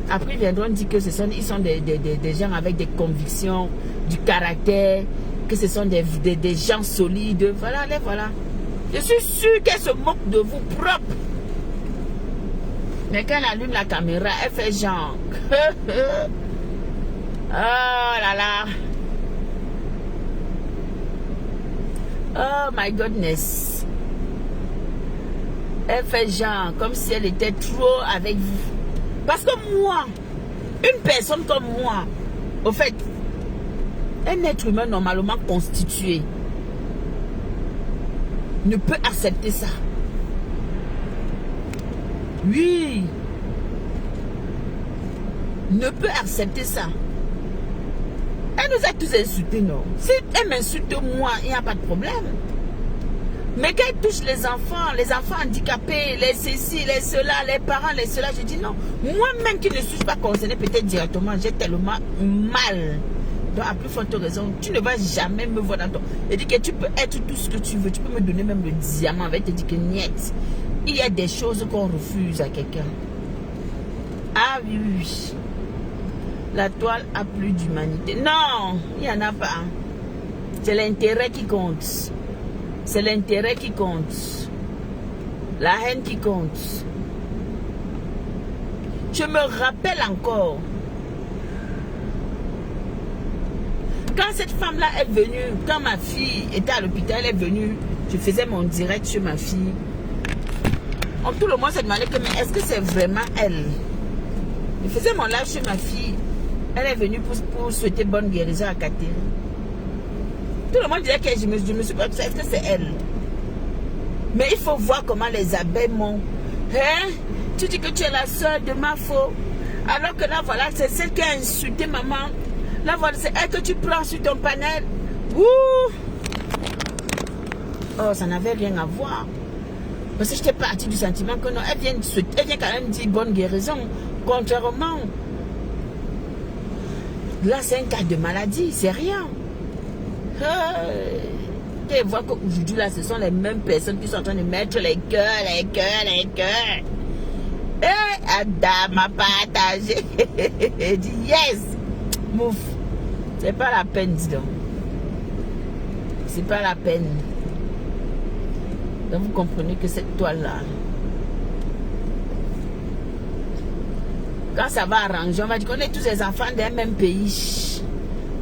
Après, ils viendront dire que ils sont des gens avec des convictions, du caractère, que ce sont des gens solides. Voilà, les voilà. Je suis sûr qu'elle se moque de vous propre. Mais quand elle allume la caméra, elle fait genre. Oh là là. Oh my goodness. Elle fait genre comme si elle était trop avec vous. Parce que moi, une personne comme moi, au fait, un être humain normalement constitué ne peut accepter ça. Oui. Ne peut accepter ça. Elle nous a tous insultés, non? Si elle m'insulte moi, il n'y a pas de problème. Mais quand elle touche les enfants handicapés, les ceci, les cela, les parents, les cela, je dis non. Moi-même qui ne suis pas concernée peut-être directement, j'ai tellement mal. Donc à plus forte raison, tu ne vas jamais me voir dans ton... Elle dit que tu peux être tout ce que tu veux, tu peux me donner même le diamant. Elle te dit que niet. Il y a des choses qu'on refuse à quelqu'un. Ah oui, oui. La toile a plus d'humanité. Non, il n'y en a pas. C'est l'intérêt qui compte. C'est l'intérêt qui compte. La haine qui compte. Je me rappelle encore. Quand cette femme-là est venue, quand ma fille était à l'hôpital, elle est venue, je faisais mon direct sur ma fille. Tout le monde s'est demandé que, mais est-ce que c'est vraiment elle? Je faisais mon live sur ma fille. Elle est venue pour souhaiter bonne guérison à Catherine. Tout le monde disait que je me suis pas dit, est-ce que c'est elle? Mais il faut voir comment les abeilles m'ont. Hein? Tu dis que tu es la soeur de ma faux. Alors que là, voilà, c'est celle qui a insulté maman. Là, voilà, c'est elle que tu prends sur ton panel. Ouh! Oh, ça n'avait rien à voir. Parce que j'étais partie du sentiment que non, elle vient quand même dire bonne guérison. Contrairement, là, c'est un cas de maladie, c'est rien. Tu vois qu'aujourd'hui, là, ce sont les mêmes personnes qui sont en train de mettre les cœurs. Adam a partagé. Il dit yes. Mouf. C'est pas la peine, dis donc. C'est pas la peine. Donc vous comprenez que cette toile-là, quand ça va arranger, on va dire qu'on est tous les enfants d'un même pays.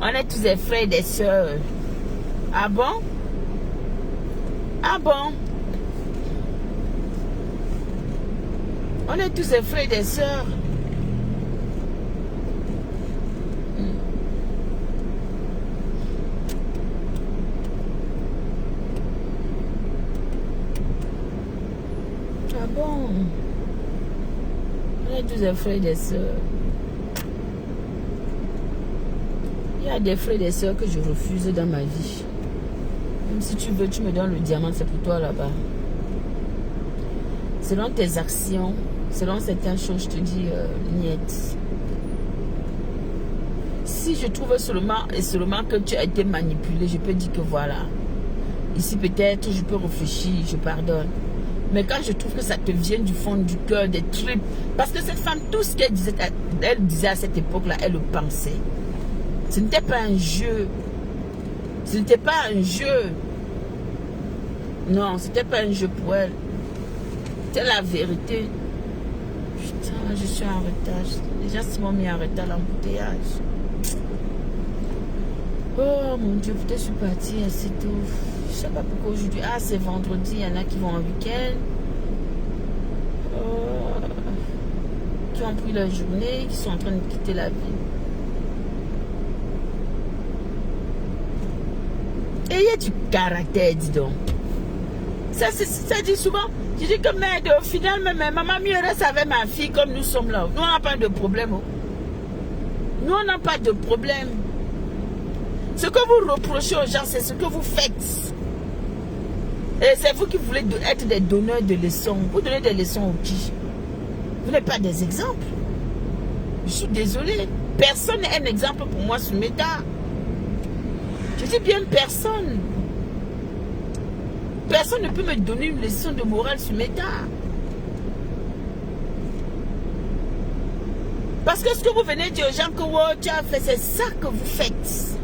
On est tous des frères et des sœurs. Ah bon? Ah bon? On est tous des frères et des sœurs. Ah bon? On est tous des frères et des sœurs. Il y a des frères et des sœurs que je refuse dans ma vie. Même si tu veux, tu me donnes le diamant, c'est pour toi là-bas. Selon tes actions, selon certaines choses, je te dis niet. Si je trouve seulement et seulement que tu as été manipulé, je peux dire que voilà. Ici peut-être je peux réfléchir, je pardonne. Mais quand je trouve que ça te vient du fond du cœur, des tripes, parce que cette femme, tout ce qu'elle disait, elle disait à cette époque-là, elle le pensait. Ce n'était pas un jeu. Ce n'était pas un jeu. Non, c'était pas un jeu pour elle. C'était la vérité. Putain, je suis en retard. Les gens se m'ont mis en retard l'embouteillage. Oh mon Dieu, peut-être je suis partie assez tôt. Je sais pas pourquoi aujourd'hui. Ah, c'est vendredi, il y en a qui vont en week-end. Qui ont pris leur journée, qui sont en train de quitter la ville. Ayez du caractère, dis donc. Ça dit souvent. Je dis que merde, au final, même maman mieux reste avec ma fille comme nous sommes là. Nous, on n'a pas de problème. Oh. Nous, on n'a pas de problème. Ce que vous reprochez aux gens, c'est ce que vous faites. Et c'est vous qui voulez être des donneurs de leçons. Vous donnez des leçons aux qui? Vous n'êtes pas des exemples. Je suis désolée. Personne n'est un exemple pour moi sur Meta. Je dis bien personne. Personne ne peut me donner une leçon de morale sur Meta. Parce que ce que vous venez dire aux gens que wow, tu as fait, c'est ça que vous faites.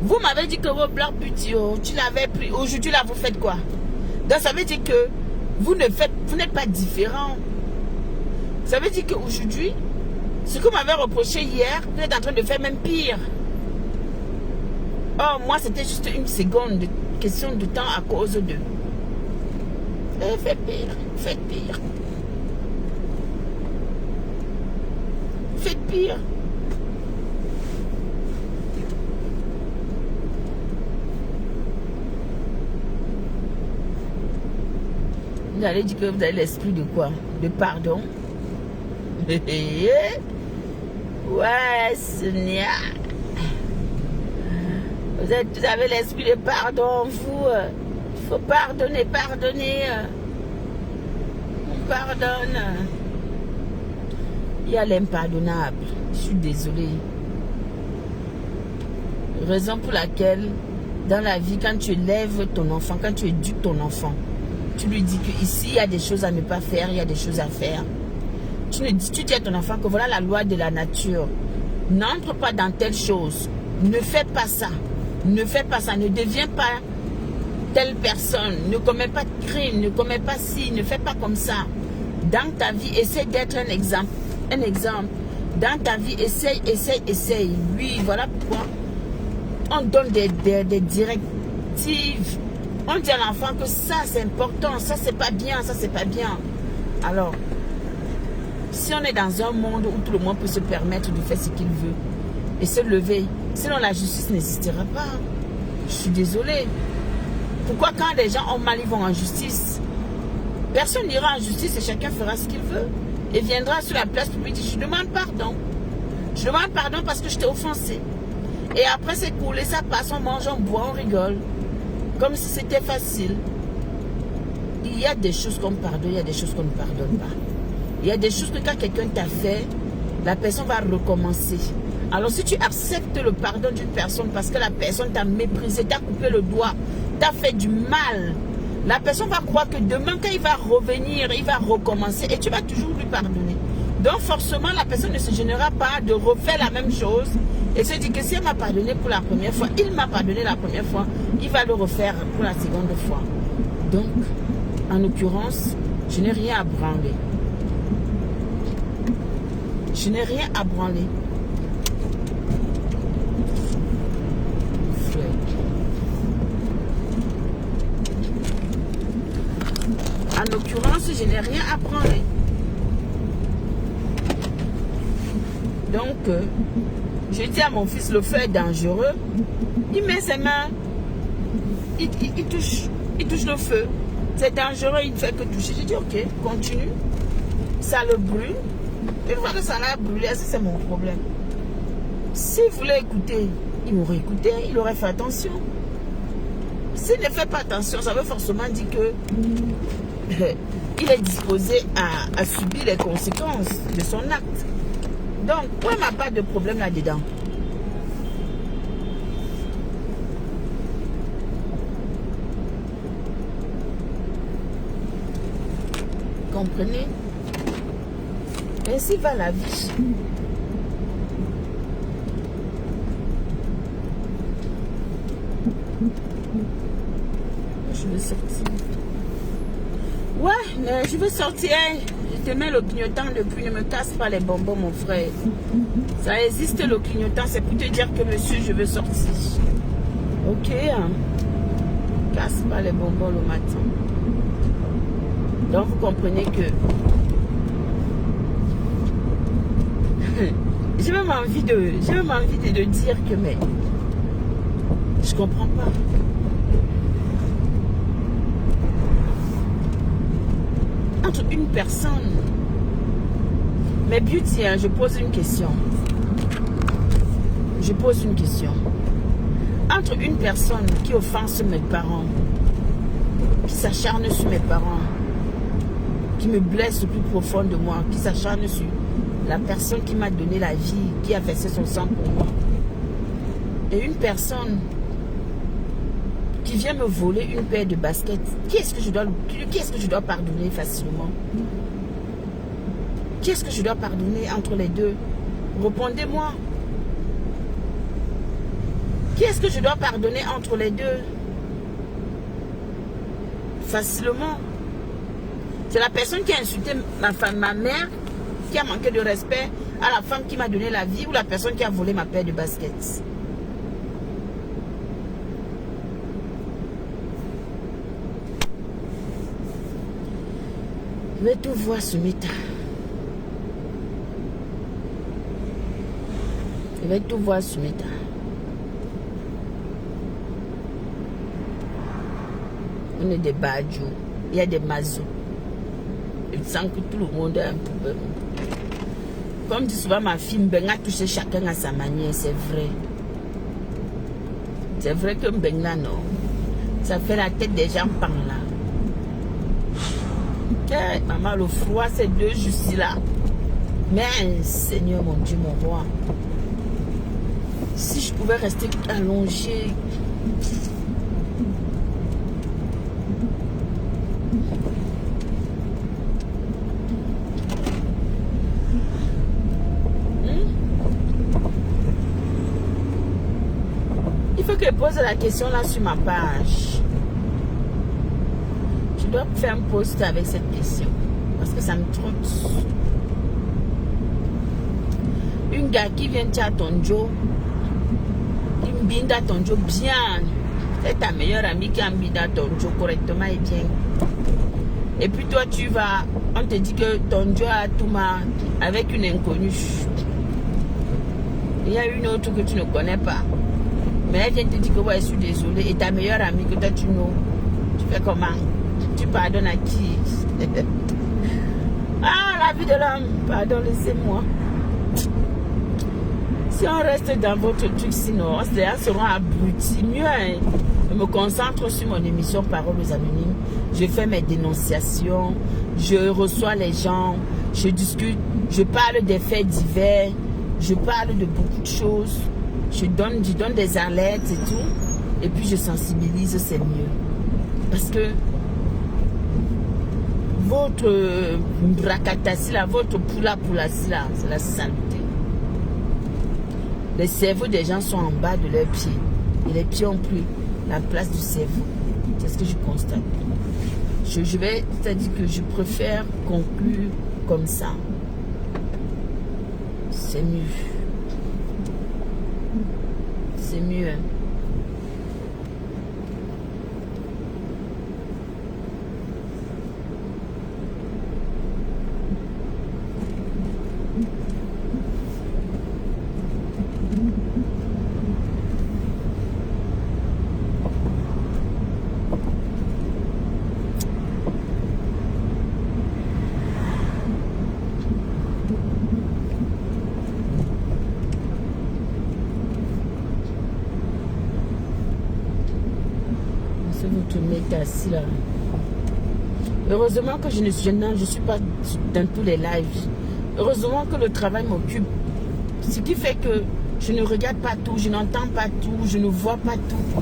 Vous m'avez dit que vos Black Beauty, tu l'avais pris. Aujourd'hui, là, vous faites quoi? Donc, ça veut dire que vous n'êtes pas différent. Ça veut dire qu'aujourd'hui, ce que vous m'avez reproché hier, vous êtes en train de faire même pire. Oh, moi, c'était juste une seconde de question de temps à cause de... Faites pire, faites pire. Faites pire. Vous allez dire que vous avez l'esprit de quoi? De pardon. Ouais, Sonia. Vous avez l'esprit de pardon, vous. Il faut pardonner, pardonner. On pardonne. Il y a l'impardonnable. Je suis désolée. Raison pour laquelle, dans la vie, quand tu élèves ton enfant, quand tu éduques ton enfant, tu lui dis qu'ici, il y a des choses à ne pas faire, il y a des choses à faire. Tu dis à ton enfant que voilà la loi de la nature. N'entre pas dans telle chose. Ne fais pas ça. Ne fais pas ça. Ne deviens pas telle personne. Ne commets pas de crime. Ne commets pas ci. Ne fais pas comme ça. Dans ta vie, essaie d'être un exemple. Un exemple. Dans ta vie, essaye. Oui, voilà pourquoi on donne des directives. On dit à l'enfant que ça, c'est important. Ça, c'est pas bien. Ça, c'est pas bien. Alors, si on est dans un monde où tout le monde peut se permettre de faire ce qu'il veut et se lever, sinon la justice n'existera pas. Je suis désolée. Pourquoi quand les gens ont mal, ils vont en justice? Personne n'ira en justice et chacun fera ce qu'il veut. Et viendra sur la place publique et je demande pardon. Je demande pardon parce que je t'ai offensé. Et après c'est coulé, ça passe, on mange, on boit, on rigole. Comme si c'était facile. Il y a des choses qu'on pardonne, il y a des choses qu'on ne pardonne pas. Il y a des choses que quand quelqu'un t'a fait, la personne va recommencer. Alors si tu acceptes le pardon d'une personne parce que la personne t'a méprisé, t'a coupé le doigt, t'a fait du mal, la personne va croire que demain quand il va revenir, il va recommencer et tu vas toujours lui pardonner. Donc forcément la personne ne se gênera pas de refaire la même chose et se dit que si elle m'a pardonné pour la première fois, il m'a pardonné la première fois, il va le refaire pour la seconde fois. Donc, en l'occurrence, je n'ai rien à branler. Je n'ai rien à branler. En l'occurrence, je n'ai rien à branler. Donc, je dis à mon fils, le feu est dangereux. Il met ses mains, il touche le feu. C'est dangereux, il ne fait que toucher. Je dis, ok, continue. Ça le brûle. Une fois que ça l'a brûlé, c'est mon problème. S'il voulait écouter, il m'aurait écouté, il aurait fait attention. S'il ne fait pas attention, ça veut forcément dire que il est disposé à subir les conséquences de son acte. Donc, moi, il n'y a pas de problème là-dedans. Comprenez? Ainsi va la vie. Je vais sortir. Ouais, mais je vais sortir. te mets le clignotant depuis, ne me casse pas les bonbons, mon frère. Ça existe le clignotant, c'est pour te dire que monsieur, je veux sortir. Ok, hein? Casse pas les bonbons le matin. Donc vous comprenez que j'ai même envie de dire que mais je comprends pas. Entre une personne, mais Beauty, hein, je pose une question. Je pose une question. Entre une personne qui offense mes parents, qui s'acharne sur mes parents, qui me blesse le plus profond de moi, qui s'acharne sur la personne qui m'a donné la vie, qui a versé son sang pour moi, et une personne qui vient me voler une paire de baskets, qui est-ce que je dois pardonner facilement? Qui est-ce que je dois pardonner entre les deux? Répondez-moi. Qui est-ce que je dois pardonner entre les deux? Facilement. C'est la personne qui a insulté ma mère, qui a manqué de respect à la femme qui m'a donné la vie, ou la personne qui a volé ma paire de baskets. Je vais tout voir ce méta. Je vais tout voir ce méta. On est des badjous. Il y a des mazos. Je sens que tout le monde a un problème. Comme dit souvent ma fille, Mbenga touche chacun à sa manière, c'est vrai. C'est vrai que Mbenga, non. Ça fait la tête des gens par là. Okay, maman, le froid, c'est 2 jours là. Mais Seigneur, mon Dieu, mon roi. Si je pouvais rester allongé. Il faut que je pose la question là sur ma page. Je dois faire un post avec cette question. Parce que ça me trotte. Une gars qui vient à ton Joe. Qui me binde à ton Joe bien. C'est ta meilleure amie qui a mis à ton Joe correctement et bien. Et puis toi tu vas. On te dit que ton Joe a tout mal avec une inconnue. Il y a une autre que tu ne connais pas. Mais elle vient te dire que ouais, je suis désolée. Et ta meilleure amie que toi tu know. Tu fais comment? Tu pardonnes à qui? Ah, la vie de l'homme. Pardon, laissez-moi. Si on reste dans votre truc, sinon, les gens seront abrutis. Mieux, hein, je me concentre sur mon émission Paroles Anonymes. Je fais mes dénonciations. Je reçois les gens. Je discute. Je parle des faits divers. Je parle de beaucoup de choses. Je donne des alertes et tout. Et puis, je sensibilise, c'est mieux. Parce que votre bracatassi là, votre poula-poulassi là, c'est la saleté. Les cerveaux des gens sont en bas de leurs pieds. Et les pieds ont pris la place du cerveau. C'est ce que je constate. C'est-à-dire que je préfère conclure comme ça. C'est mieux. C'est mieux. Assis là. Heureusement que je ne suis pas dans tous les lives. Heureusement que le travail m'occupe. Ce qui fait que je ne regarde pas tout, je n'entends pas tout, je ne vois pas tout.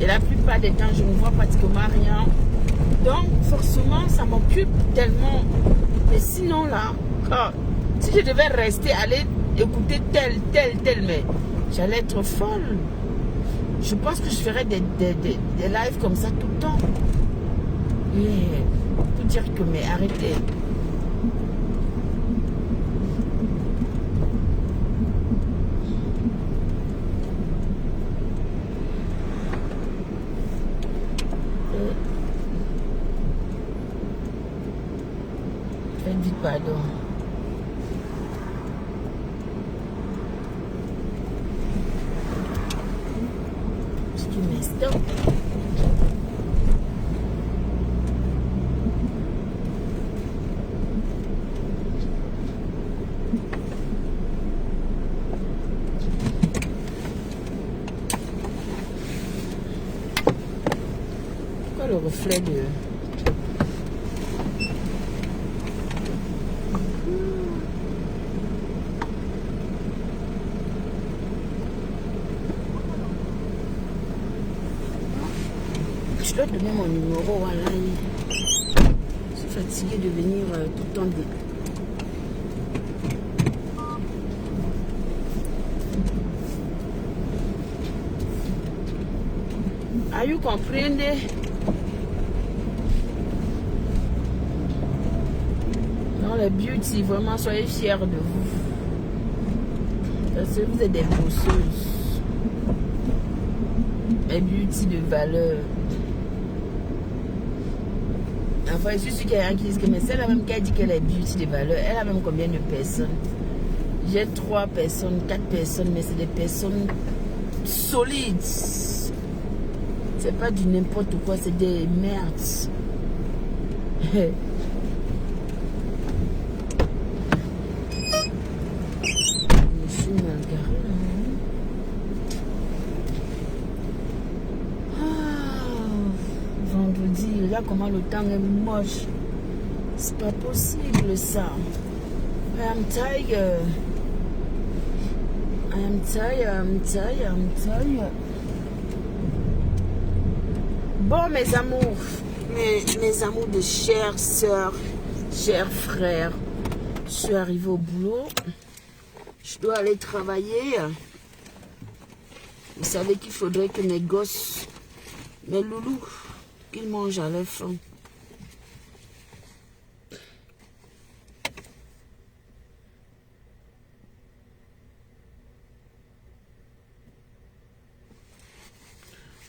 Et la plupart des temps, je ne vois pratiquement rien. Donc, forcément, ça m'occupe tellement. Mais sinon là, si je devais rester, aller écouter tel, mais j'allais être folle. Je pense que je ferais des lives comme ça tout le temps. Mais, pour dire que, mais arrêtez. pardon. Si tu m'instopes. Pourquoi le reflet de... Je dois donner mon numéro, voilà. Je suis fatiguée de venir tout le temps. Are you comprending? Dans le beauty, vraiment, soyez fiers de vous. Parce que vous êtes des bosseuses. Les beauty de valeur. Enfin, je suis sûre qu'il y a un qui dit que mais c'est la même qui a dit qu'elle est beauty de valeur. Elle a même combien de personnes? J'ai 3 personnes, 4 personnes, mais c'est des personnes solides. C'est pas du n'importe quoi, c'est des merdes. Je suis mal garée. Vendredi, regarde comment le temps est moche. C'est pas possible ça. I am tired. I am tired. Bon, mes amours, mes amours de chères sœurs, chers frères, je suis arrivée au boulot. Je dois aller travailler. Vous savez qu'il faudrait que mes gosses, mes loulous, qu'ils mangent à leur faim.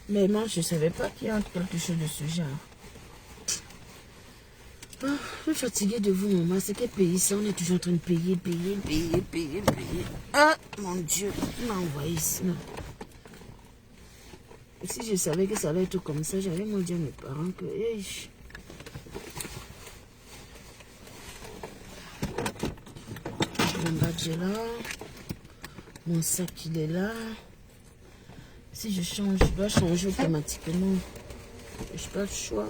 Mais moi, je ne savais pas qu'il y a quelque chose de ce genre. Oh, je suis fatiguée de vous, maman. C'est quel pays ça? On est toujours en train de payer. Ah, mon Dieu, qui m'a envoyé ici? Et si je savais que ça allait être comme ça, j'allais me dire à mes parents que... Hey, mon badge est là. Mon sac, il est là. Si je change, je dois changer automatiquement. Je n'ai pas le choix.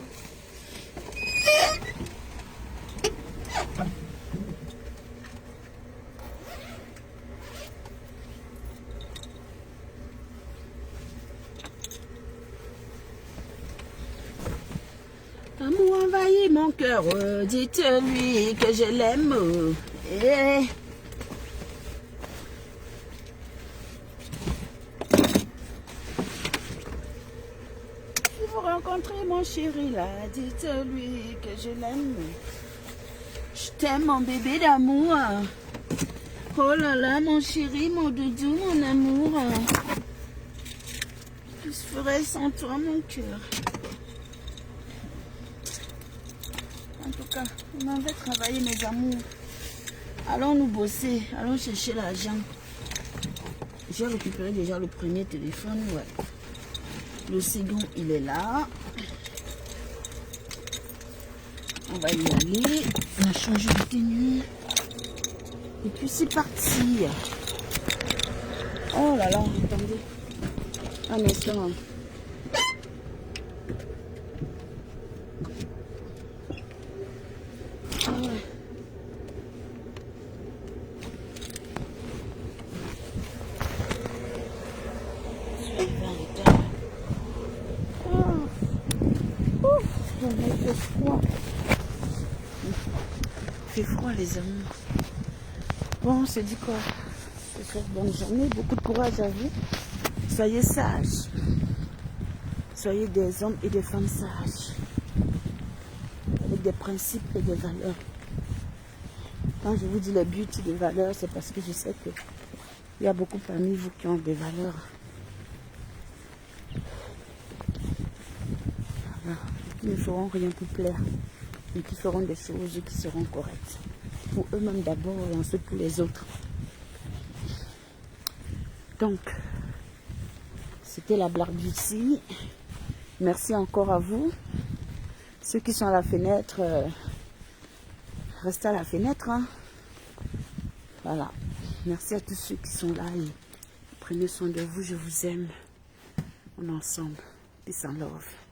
Amour envahit mon cœur, dites-lui que je l'aime. Eh. Rencontrer mon chéri là, dites-lui que je l'aime. Je t'aime mon bébé d'amour. Oh là là, mon chéri, mon doudou, mon amour. Je ferais sans toi mon cœur. En tout cas, on m'en va travailler mes amours. Allons nous bosser, allons chercher l'argent. J'ai récupéré déjà le premier téléphone, ouais. Le second, il est là. On va y aller. On a changé de tenue. Et puis c'est parti. Oh là là, attendez. Un instant. Ah ouais. Il fait froid les amis. Bon, on se dit quoi? Je vous souhaite bonne journée, beaucoup de courage à vous. Soyez sages. Soyez des hommes et des femmes sages. Avec des principes et des valeurs. Quand je vous dis les beauty de valeurs, c'est parce que je sais que il y a beaucoup parmi vous qui ont des valeurs. Voilà. Qui ne feront rien pour plaire, mais qui feront des choses qui seront correctes. pour eux-mêmes d'abord et ensuite pour les autres. Donc, c'était la blague d'ici. Merci encore à vous. Ceux qui sont à la fenêtre, restez à la fenêtre. Hein. Voilà. Merci à tous ceux qui sont là et prenez soin de vous. Je vous aime. On est ensemble. Peace and love.